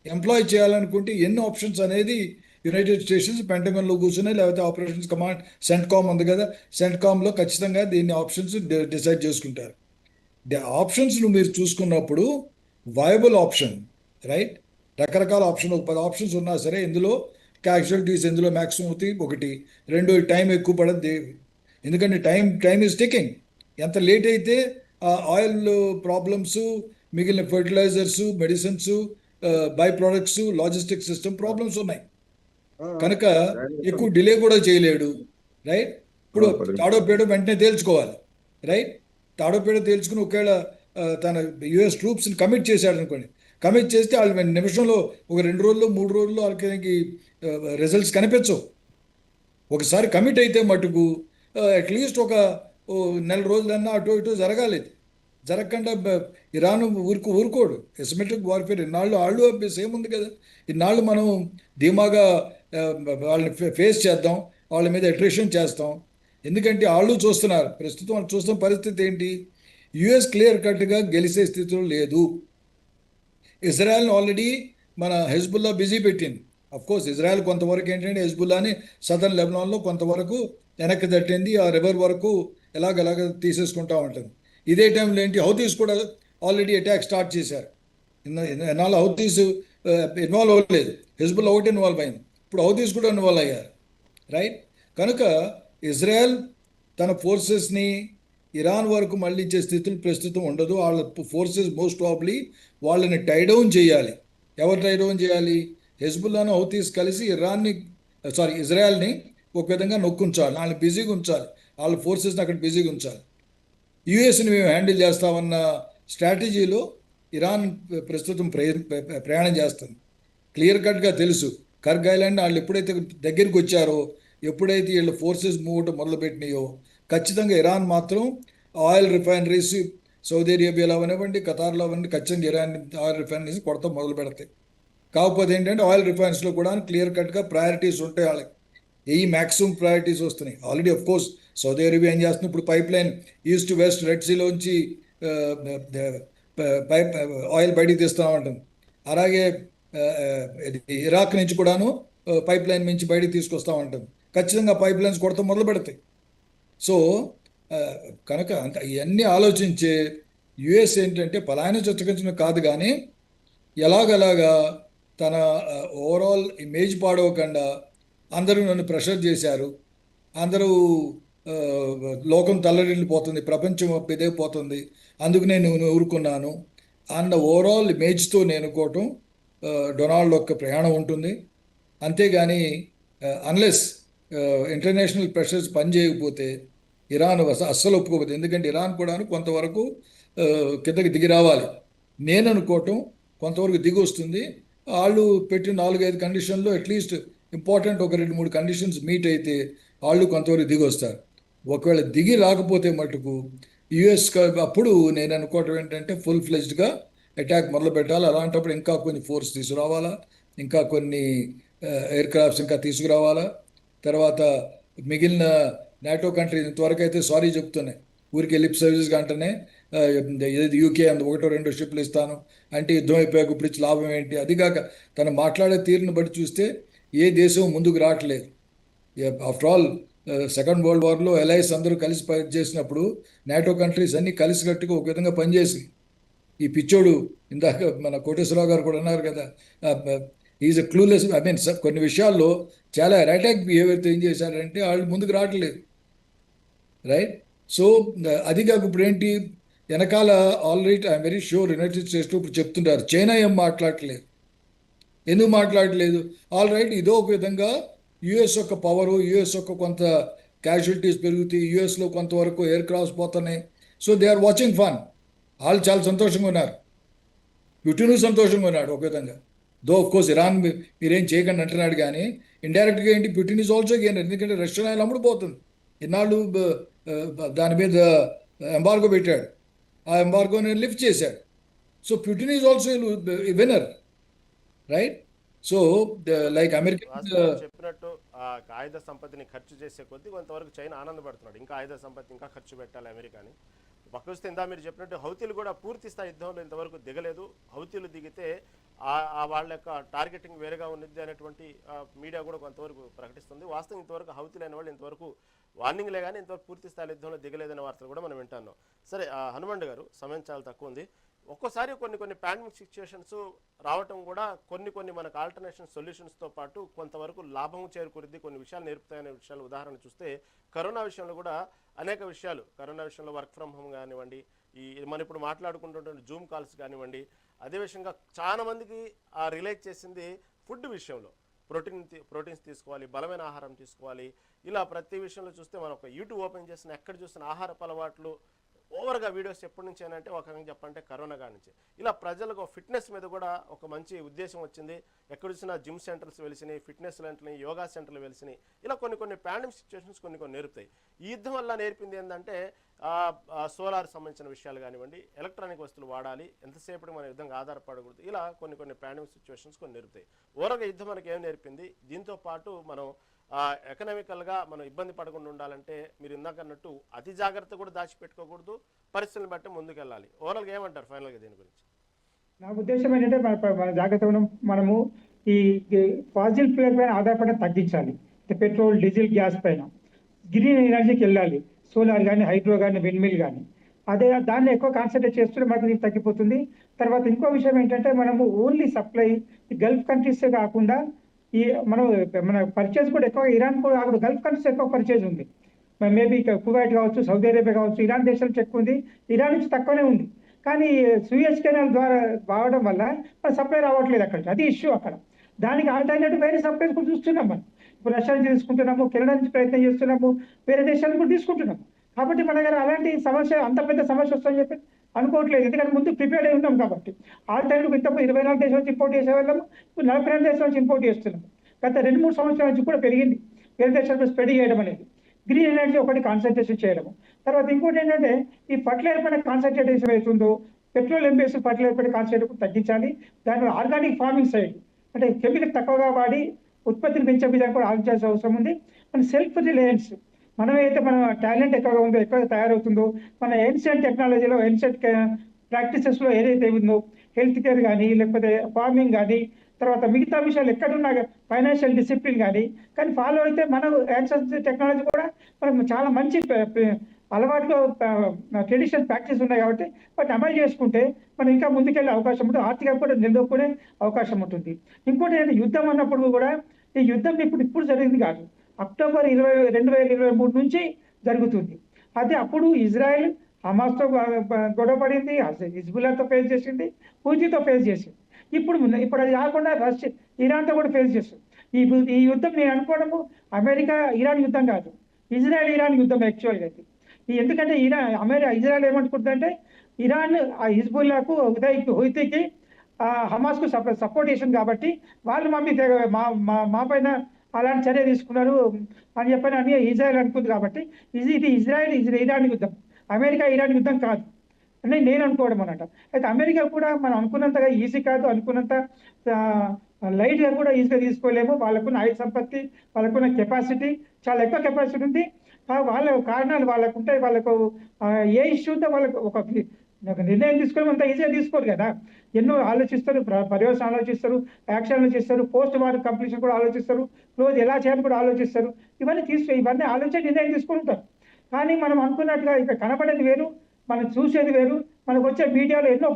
ఎంప్లాయ్ చేయాలనుకుంటే ఎన్ని ఆప్షన్స్ అనేది యునైటెడ్ స్టేట్స్ పెంటగన్లో కూర్చుని, లేకపోతే ఆపరేషన్స్ కమాండ్ సెంట్కామ్ ఉంది కదా, సెంట్కామ్లో ఖచ్చితంగా దీన్ని ఆప్షన్స్ డిసైడ్ చేసుకుంటారు. ఆప్షన్స్ను మీరు చూసుకున్నప్పుడు వయబుల్ ఆప్షన్, రైట్, రకరకాల ఆప్షన్, ఒక 10 ఆప్షన్స్ ఉన్నా సరే ఇందులో క్యాజువాలిటీస్ ఎందులో మ్యాక్సిమం అవుతాయి ఒకటి, రెండు టైం ఎక్కువ పడద్ది, ఎందుకంటే టైం ఈజ్ టికింగ్. ఎంత లేట్ అయితే ఆ ఆయిల్ ప్రాబ్లమ్స్, మిగిలిన fertilisers, medicines, by products, logistic system problems ఉన్నాయి. కనుక ఎక్కువ డిలే కూడా చేయలేడు, రైట్. ఇప్పుడు తాడోపేడో వెంటనే తేల్చుకోవాలి, రైట్. తాడోపేడో తేల్చుకుని ఒకవేళ తన యుఎస్ ట్రూప్స్ని కమిట్ చేశాడు అనుకోండి, కమిట్ చేస్తే వాళ్ళు నిమిషంలో ఒక 2 రోజుల్లో 3 రోజుల్లో వాళ్ళకి రిజల్ట్స్ కనిపించవు. ఒకసారి కమిట్ అయితే మటుకు అట్లీస్ట్ ఒక నెల రోజులన్నా అటు ఇటు జరగాలి. జరగకుండా ఇరాన్ ఊరుకోడు. ఎసిమెట్రిక్ వార్ఫేర్ ఇన్నాళ్ళు వాళ్ళు సేమ్ ఉంది కదా, ఇన్నాళ్ళు మనం ధీమాగా వాళ్ళని ఫేస్ చేద్దాం, వాళ్ళ మీద అట్రిషన్ చేస్తాం. ఎందుకంటే వాళ్ళు చూస్తున్నారు, ప్రస్తుతం వాళ్ళు చూస్తున్న పరిస్థితి ఏంటి, యుఎస్ క్లియర్ కట్గా గెలిచే స్థితిలో లేదు. ఇజ్రాయెల్ని ఆల్రెడీ మన హెజ్బుల్లా బిజీ పెట్టింది. కోర్స్ ఇజ్రాయెల్ కొంతవరకు ఏంటంటే హెజ్బుల్లాని సదర్న్ లెబనాన్లో కొంతవరకు వెనక్కి తట్టింది, ఆ రివర్ వరకు ఎలాగ తీసేసుకుంటూ ఉంటుంది. ఇదే టైంలో ఏంటి, హౌతీస్ కూడా ఆల్రెడీ అటాక్ స్టార్ట్ చేశారు. ఎన్నాళ్ళు హౌతీస్ ఇన్వాల్వ్ అవ్వలేదు, హెజ్బుల్లా ఒకటి ఇన్వాల్వ్ అయింది, ఇప్పుడు హౌతీస్ కూడా ఇన్వాల్వ్ అయ్యారు, రైట్. కనుక ఇజ్రాయెల్ తన ఫోర్సెస్ని ఇరాన్ వరకు మళ్ళించే స్థితులు ప్రస్తుతం ఉండదు. వాళ్ళ ఫోర్సెస్ మోస్ట్ ప్రాబ్లీ వాళ్ళని టైడౌన్ చేయాలి. ఎవరు టైడౌన్ చేయాలి? హెజ్బుల్లాను హౌతీస్ కలిసి ఇజ్రాయెల్ని ఒక విధంగా నొక్కుంచాలి, వాళ్ళని బిజీగా ఉంచాలి, వాళ్ళ ఫోర్సెస్ని అక్కడ బిజీగా ఉంచాలి. యుఎస్ని మేము హ్యాండిల్ చేస్తామన్న స్ట్రాటజీలో ఇరాన్ ప్రస్తుతం ప్రయాణం చేస్తుంది. క్లియర్ కట్గా తెలుసు, కర్గ్ ఐలాండ్ వాళ్ళు ఎప్పుడైతే దగ్గరికి వచ్చారో, ఎప్పుడైతే వీళ్ళ ఫోర్సెస్ మూవ్ అవటం మొదలుపెట్టినాయో, ఖచ్చితంగా ఇరాన్ మాత్రం ఆయిల్ రిఫైనరీస్ సౌదీ అరేబియాలో అవనివ్వండి, ఖతార్లో అవ్వండి, ఖచ్చితంగా ఇరాన్ ఆయిల్ రిఫైనరీస్ కొడతాం మొదలు పెడతాయి. కాకపోతే ఏంటంటే ఆయిల్ రిఫైనరీస్లో కూడా క్లియర్ కట్గా ప్రయారిటీస్ ఉంటాయి వాళ్ళకి, మ్యాక్సిమం ప్రయారిటీస్ వస్తున్నాయి. Already of course Saudi Arabia ఏం చేస్తుంది, ఇప్పుడు pipeline east west red సీలోంచి పైప్ ఆయిల్ బయటికి తీస్తామంటుంది. అలాగే ఇరాక్ నుంచి కూడాను పైప్ లైన్ నుంచి బయటికి తీసుకొస్తామంటుంది. ఖచ్చితంగా పైప్ లైన్స్ కొడతాం మొదలు పెడతాయి. సో కనుక ఇవన్నీ ఆలోచించే యుఎస్ ఏంటంటే పలాయన చొచ్చగించడం కాదు, కానీ ఎలాగలాగా తన ఓవరాల్ ఇమేజ్ పాడవకుండా అందరూ నన్ను ప్రెషర్ చేశారు, అందరూ లోకం తల్లడిల్లిపోతుంది, ప్రపంచం ఇదైపోతుంది, అందుకు నేను ఊరుకున్నాను అన్న ఓవరాల్ ఇమేజ్తో నేను అనుకోవటం డొనాల్డ్ యొక్క ప్రయాణం ఉంటుంది. అంతేగాని అన్లెస్ ఇంటర్నేషనల్ ప్రెషర్స్ పనిచేయకపోతే ఇరాన్ అస్సలు ఒప్పుకోకపోతే, ఎందుకంటే ఇరాన్ కూడా కొంతవరకు కిందకి దిగి రావాలి. నేను అనుకోవటం కొంతవరకు దిగి వస్తుంది. వాళ్ళు పెట్టిన 4-5 కండిషన్లో అట్లీస్ట్ ఇంపార్టెంట్ ఒక 2-3 కండిషన్స్ మీట్ అయితే వాళ్ళు కొంతవరకు దిగి వస్తారు. ఒకవేళ దిగి రాకపోతే మటుకు యుఎస్ అప్పుడు నేను అనుకోవటం ఏంటంటే ఫుల్ ఫ్లెజ్డ్గా అటాక్ మొదలు పెట్టాలి. అలాంటప్పుడు ఇంకా కొన్ని ఫోర్స్ తీసుకురావాలా, ఇంకా కొన్ని ఎయిర్ క్రాఫ్ట్స్ ఇంకా తీసుకురావాలా. తర్వాత మిగిలిన నాటో కంట్రీ ఇంతవరకు అయితే సారీ చెప్తున్నాయి, ఊరికి లిప్ సర్వీస్గా అంటేనే ఏది యూకే అంత 1-2 షిప్లు ఇస్తాను అంటే యుద్ధం అయిపోయాక ఇప్పుడు ఇచ్చి లాభం ఏంటి. అదిగాక తను మాట్లాడే తీరుని బట్టి చూస్తే ఏ దేశం ముందుకు రావట్లేదు. ఆఫ్టర్ ఆల్ సెకండ్ వరల్డ్ వార్లో ఎలైస్ అందరూ కలిసి చేసినప్పుడు నాటో కంట్రీస్ అన్నీ కలిసికట్టుగా ఒక విధంగా పనిచేసి, ఈ పిచ్చోడు ఇందాక మన కోటేశ్వరరావు గారు కూడా అన్నారు కదా, ఈజ్ ఎ క్లూలెస్. కొన్ని విషయాల్లో చాలా అటాక్ బిహేవియర్తో ఏం చేశారంటే వాళ్ళు ముందుకు రావట్లేదు, రైట్. సో అది కాక ఇప్పుడు ఏంటి వెనకాల already I'm very sure United స్టేట్స్లో ఇప్పుడు చెప్తుంటారు చైనా ఏం మాట్లాడట్లేదు. ఎందుకు మాట్లాడట్లేదు? ఆల్ రైట్, ఇదో ఒక విధంగా యుఎస్ యొక్క పవరు, యుఎస్ యొక్క కొంత క్యాజువాలిటీస్ పెరుగుతాయి, యుఎస్లో కొంతవరకు ఎయిర్ క్రాఫ్ట్స్ పోతున్నాయి. So they are watching fun. వాళ్ళు చాలా సంతోషంగా ఉన్నారు, పుటిన్ సంతోషంగా ఉన్నాడు ఒక విధంగా. దో ఆఫ్ కోర్స్ ఇరాన్ మీరేం చేయకండి అంటున్నాడు, కానీ ఇండైరెక్ట్గా ఏంటి పుటిన్ ఈజ్ ఆల్సో గెయిన్, ఎందుకంటే రష్యన్ ఆయిల్ అమ్ముడుపోతుంది. ఇన్నాళ్ళు దాని మీద ఎంబార్గో పెట్టాడు, ఆ ఎంబార్గోని లిఫ్ట్ చేశాడు. So Putin is also winner, right. So like America చెప్పినట్టు ఆ ఆయుధ సంపత్తిని ఖర్చు చేసే కొద్దీ కొంతవరకు చైనా ఆనందపడుతున్నాడు, ఇంకా ఆయుధ సంపత్తి ఇంకా ఖర్చు పెట్టాలి అమెరికాని. పక్క ఇందా మీరు చెప్పినట్టు హౌతీలు కూడా పూర్తి స్థాయి యుద్ధంలో ఇంతవరకు దిగలేదు. హౌతీలు దిగితే వాళ్ళ యొక్క టార్గెటింగ్ వేరేగా ఉన్నది అనేటువంటి మీడియా కూడా కొంతవరకు ప్రకటిస్తుంది. వాస్తవం ఇంతవరకు హౌతీలు అయిన వాళ్ళు ఇంతవరకు వార్నింగ్లే కానీ ఇంతవరకు పూర్తి స్థాయి యుద్ధంలో దిగలేదనే వార్తలు కూడా మనం వింటున్నాం. సరే హనుమండ్ గారు, సమయం చాలా తక్కువ ఉంది. ఒక్కోసారి కొన్ని పాండమిక్ సిచ్యువేషన్స్ రావటం కూడా కొన్ని మనకు ఆల్టర్నేషన్ సొల్యూషన్స్తో పాటు కొంతవరకు లాభం చేకూరుద్ది, కొన్ని విషయాలు నేర్పుతాయనే విషయాలు ఉదాహరణ చూస్తే కరోనా విషయంలో కూడా అనేక విషయాలు, కరోనా విషయంలో వర్క్ ఫ్రమ్ హోమ్ కానివ్వండి, మనం ఇప్పుడు మాట్లాడుకుంటున్న జూమ్ కాల్స్ కానివ్వండి, అదే విషయంగా చాలా మందికి రిలేట్ చేసింది ఫుడ్ విషయంలో. ప్రోటీన్స్ తీసుకోవాలి, బలమైన ఆహారం తీసుకోవాలి. ఇలా ప్రతి విషయంలో చూస్తే మనం ఒక యూట్యూబ్ ఓపెన్ చేసిన ఎక్కడ చూసిన ఆహారపు అలవాట్లు ఓవర్గా వీడియోస్ ఎప్పటి నుంచి అంటే ఒక రకంగా చెప్పంటే కరోనా కాడి నుంచి ఇలా ప్రజలకు ఫిట్నెస్ మీద కూడా ఒక మంచి ఉద్దేశం వచ్చింది. ఎక్కడ చూసినా జిమ్ సెంటర్స్ వెలిసినాయి, ఫిట్నెస్ సెంటర్లు, యోగా సెంటర్లు వెలిసినాయి. ఇలా కొన్ని పాండమిక్ సిచ్యువేషన్స్ కొన్ని నేర్పుతాయి. ఈ యుద్ధం వల్ల నేర్పింది ఏంటంటే సోలార్ సంబంధించిన విషయాలు కానివ్వండి, ఎలక్ట్రానిక్ వస్తువులు వాడాలి, ఎంతసేపటికి మన యుద్ధంగా ఆధారపడకూడదు. ఇలా కొన్ని పాండమిక్ సిచ్యువేషన్స్ కొన్ని నేర్పుతాయి. ఓవరాల్గా యుద్ధం మనకి ఏం నేర్పింది, దీంతో పాటు మనం ఎకనామికల్గా మనం ఇబ్బంది పడకుండా ఉండాలంటే మీరు ఇందాక అన్నట్టు అతి జాగ్రత్త కూడా దాచిపెట్టుకోకూడదు, పరిస్థితులను బట్టి ముందుకెళ్ళాలి. ఓవరాల్గా ఏమంటారు ఫైనల్గా దీని గురించి? నా ఉద్దేశం ఏంటంటే మన జాగ్రత్త మనము ఈ ఫాసిల్ ఫ్యూయల్ పైన ఆధారపడడం తగ్గించాలి. పెట్రోల్, డీజిల్, గ్యాస్ పైన గ్రీన్ ఎనర్జీకి వెళ్ళాలి. సోలార్ కానీ, హైడ్రో కానీ, విండ్మిల్ కానీ, అదే దాన్ని ఎక్కువ కాన్సన్ట్రేట్ చేస్తుంటే మనకు ఇది తగ్గిపోతుంది. తర్వాత ఇంకో విషయం ఏంటంటే మనము ఓన్లీ సప్లై గల్ఫ్ కంట్రీసే కాకుండా మన పర్చేజ్ కూడా ఎక్కువ ఇరాన్ కూడా అక్కడ గల్ఫ్ కంట్రీస్ ఎక్కువ పర్చేజ్ ఉంది. మేబీ కువైట్ కావచ్చు, సౌదీ అరేబియా కావచ్చు, ఇరాన్ దేశం ఎక్కువ ఉంది, ఇరాన్ నుంచి తక్కువనే ఉంది. కానీ సూయజ్ కెనాల్ ద్వారా రావడం వల్ల మన సప్లై రావట్లేదు అక్కడికి, అది ఇష్యూ అక్కడ. దానికి ఆల్టర్నేటివ్ వేరే సప్లైస్ కూడా చూస్తున్నాం మనం. ఇప్పుడు రష్యా నుంచి తీసుకుంటున్నాము, కెనడా నుంచి ప్రయత్నం చేస్తున్నాము, వేరే దేశాలు కూడా తీసుకుంటున్నాము. కాబట్టి మన దగ్గర అలాంటి సమస్య, అంత పెద్ద సమస్య వస్తుందని చెప్పి అనుకోవట్లేదు. ఎందుకంటే ముందు ప్రిపేర్డ్ అయి ఉన్నాం కాబట్టి. ఆల్టర్నేటివ్ ఇంతకు 24 దేశాల నుంచి ఇంపోర్ట్ చేసేవాళ్ళము, ఇప్పుడు 42 దేశాల నుంచి ఇంపోర్ట్ చేస్తున్నాము. గత 2-3 సంవత్సరాల నుంచి కూడా పెరిగింది వేరే దేశాలకు స్ప్రెడ్ చేయడం అనేది. గ్రీన్ ఎనర్జీ ఒకటి కాన్సన్ట్రేషన్ చేయడము. తర్వాత ఇంకోటి ఏంటంటే ఈ ఫర్టిలైజర్ పైన కాన్సన్ట్రేషన్ అవుతుందో, పెట్రోలియం బేస్డ్ ఫర్టిలైజర్ పైన కాన్సన్ట్రేషన్ తగ్గించాలి. దానివల్ల ఆర్గానిక్ ఫార్మింగ్ సైడ్ అంటే కెమికల్ తక్కువగా వాడి ఉత్పత్తిని పెంచే విధానం కూడా ఆలోచించాల్సిన అవసరం ఉంది. మన సెల్ఫ్ రిలయన్స్, మనమైతే మన టాలెంట్ ఎక్కువగా ఉందో, ఎక్కువ తయారవుతుందో, మన ఏన్షియంట్ టెక్నాలజీలో, ఏన్షియంట్ ప్రాక్టీసెస్లో ఏదైతే ఉందో, హెల్త్ కేర్ కానీ, లేకపోతే ఫార్మింగ్ కానీ, తర్వాత మిగతా విషయాలు ఎక్కడున్నా ఫైనాన్షియల్ డిసిప్లిన్ కానీ ఫాలో అయితే మన యాన్సెంట్ టెక్నాలజీ కూడా మనకు చాలా మంచి అలవాట్లు, ట్రెడిషనల్ ప్రాక్టీస్ ఉన్నాయి కాబట్టి వాటిని అమలు చేసుకుంటే మనం ఇంకా ముందుకెళ్ళే అవకాశం ఉంటుంది, ఆర్థికంగా కూడా నిలదొక్కునే అవకాశం ఉంటుంది. ఇంకోటి ఏంటంటే యుద్ధం అన్నప్పుడు కూడా ఈ యుద్ధం ఇప్పుడు జరిగింది కాదు, అక్టోబర్ 2023 నుంచి జరుగుతుంది. అదే అప్పుడు ఇజ్రాయెల్ హమాస్తో గొడవ పడింది, హిజ్బుల్లాతో ఫేస్ చేసింది, హూతీతో ఫేస్ చేసింది. ఇప్పుడు అది కాకుండా ఇరాన్తో కూడా ఫేస్ చేస్తుంది. ఈ యుద్ధం నేను అనుకోవడము అమెరికా ఇరాన్ యుద్ధం కాదు, ఇజ్రాయెల్ ఇరాన్ యుద్ధం యాక్చువల్గా అయితే. ఎందుకంటే ఇజ్రాయెల్ ఏమనుకుంటుందంటే ఇరాన్ హిజ్బుల్లాకు, హూతీకి, హమాస్కు సపోర్ట్ చేసింది కాబట్టి వాళ్ళు మా పైన అలాంటి చర్య తీసుకున్నారు అని చెప్పని ఇజ్రాయెల్ అనుకుంది. కాబట్టి ఇది ఇజ్రాయెల్ ఇరాన్ యుద్ధం, అమెరికా ఇరాన్ యుద్ధం కాదు అని నేను అనుకోవడం అన్నమాట. అయితే అమెరికా కూడా మనం అనుకున్నంతగా ఈజీ కాదు, అనుకున్నంత లైట్గా కూడా ఈజీగా తీసుకోలేము. వాళ్ళకున్న ఆయుధ సంపత్తి, వాళ్ళకున్న కెపాసిటీ చాలా ఎక్కువ కెపాసిటీ ఉంది. వాళ్ళ కారణాలు వాళ్ళకు ఉంటాయి. వాళ్ళకు ఏ ఇష్యూ ఉందో వాళ్ళకు ఒక నిర్ణయం తీసుకొని అంత ఈజీగా తీసుకోరు కదా. ఎన్నో ఆలోచిస్తారు, పర్యవసానం ఆలోచిస్తారు, యాక్షన్ ఆలోచిస్తారు, పోస్ట్ వార్ కంప్లీషన్ కూడా ఆలోచిస్తారు, క్లోజ్ ఎలా చేయాలని కూడా ఆలోచిస్తారు. ఇవన్నీ ఆలోచించి నిర్ణయం తీసుకుంటారు. కానీ మనం అనుకున్నట్టుగా ఇక కనపడేది వేరు, మనం చూసేది వేరు. మనకు వచ్చే మీడియాలో ఎన్నో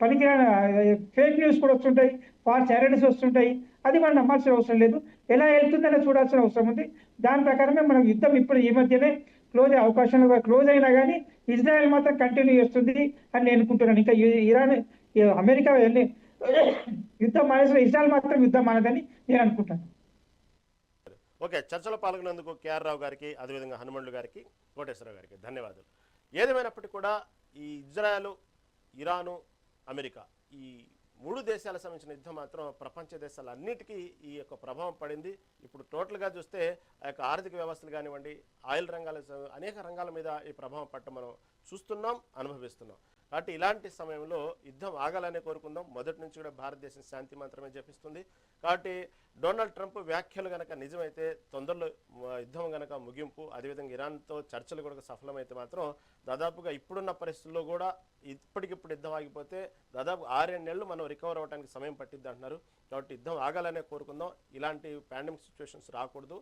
పనికిరాని ఫేక్ న్యూస్ కూడా వస్తుంటాయి, ఫాల్స్ ఎరైడీస్ వస్తుంటాయి. అది మనం నమ్మాల్సిన అవసరం లేదు, ఎలా వెళ్తుందని చూడాల్సిన అవసరం ఉంది. దాని ప్రకారమే మనం యుద్ధం ఇప్పుడు ఈ మధ్యనే క్లోజ్ అయినా కానీ ఇజ్రాయెల్ మాత్రం కంటిన్యూ చేస్తుంది అని నేను అనుకుంటున్నాను. ఇంకా ఇరాన్, అమెరికా వెళ్ళి యుద్ధం మానేసిన ఇజ్రాయెల్ మాత్రం యుద్ధం మానదని నేను అనుకుంటాను. ఓకే, చర్చలో పాల్గొన్నందుకు కేఆర్ రావు గారికి, అదేవిధంగా హనుమండ్లు గారికి, కోటేశ్వరరావు గారికి ధన్యవాదాలు. ఏదేమైనప్పటికీ కూడా ఈ ఇజ్రాయెల్, ఇరాను, అమెరికా ఈ 3 దేశాలకు సంబంధించిన యుద్ధం మాత్రం ప్రపంచ దేశాలన్నిటికీ ఈ యొక్క ప్రభావం పడింది. ఇప్పుడు టోటల్గా చూస్తే ఆ యొక్క ఆర్థిక వ్యవస్థలు కానివ్వండి, ఆయిల్ రంగాల అనేక రంగాల మీద ఈ ప్రభావం పట్ట మనం చూస్తున్నాం, అనుభవిస్తున్నాం. కాబట్టి ఇలాంటి సమయంలో యుద్ధం ఆగాలనే కోరుకుందాం. మొదటి నుంచి కూడా భారతదేశం శాంతి మాత్రమే జపిస్తుంది. కాబట్టి డొనాల్డ్ ట్రంప్ వ్యాఖ్యలు కనుక నిజమైతే తొందరలో యుద్ధం కనుక ముగింపు, అదేవిధంగా ఇరాన్తో చర్చలు కూడా సఫలమైతే మాత్రం దాదాపుగా ఇప్పుడున్న పరిస్థితుల్లో కూడా ఇప్పటికిప్పుడు యుద్ధం ఆగిపోతే దాదాపు 6-7 నెలలు మనం రికవర్ అవ్వడానికి సమయం పట్టిద్ది అంటున్నారు. కాబట్టి యుద్ధం ఆగాలనే కోరుకుందాం. ఇలాంటి పాండమిక్ సిచ్యువేషన్స్ రాకూడదు.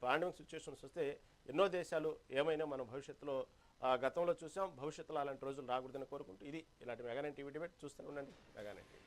పాండమిక్ సిచ్యువేషన్స్ వస్తే ఎన్నో దేశాలు ఏమైనా మనం భవిష్యత్తులో గతంలో చూసాం, భవిష్యత్తులో అలాంటి రోజులు రాకూడదని కోరుకుంటూ ఇది ఇలాంటి మెగానైన్ టీవీ డిబేట్ చూస్తూనే ఉండండి. Mega Nine TV.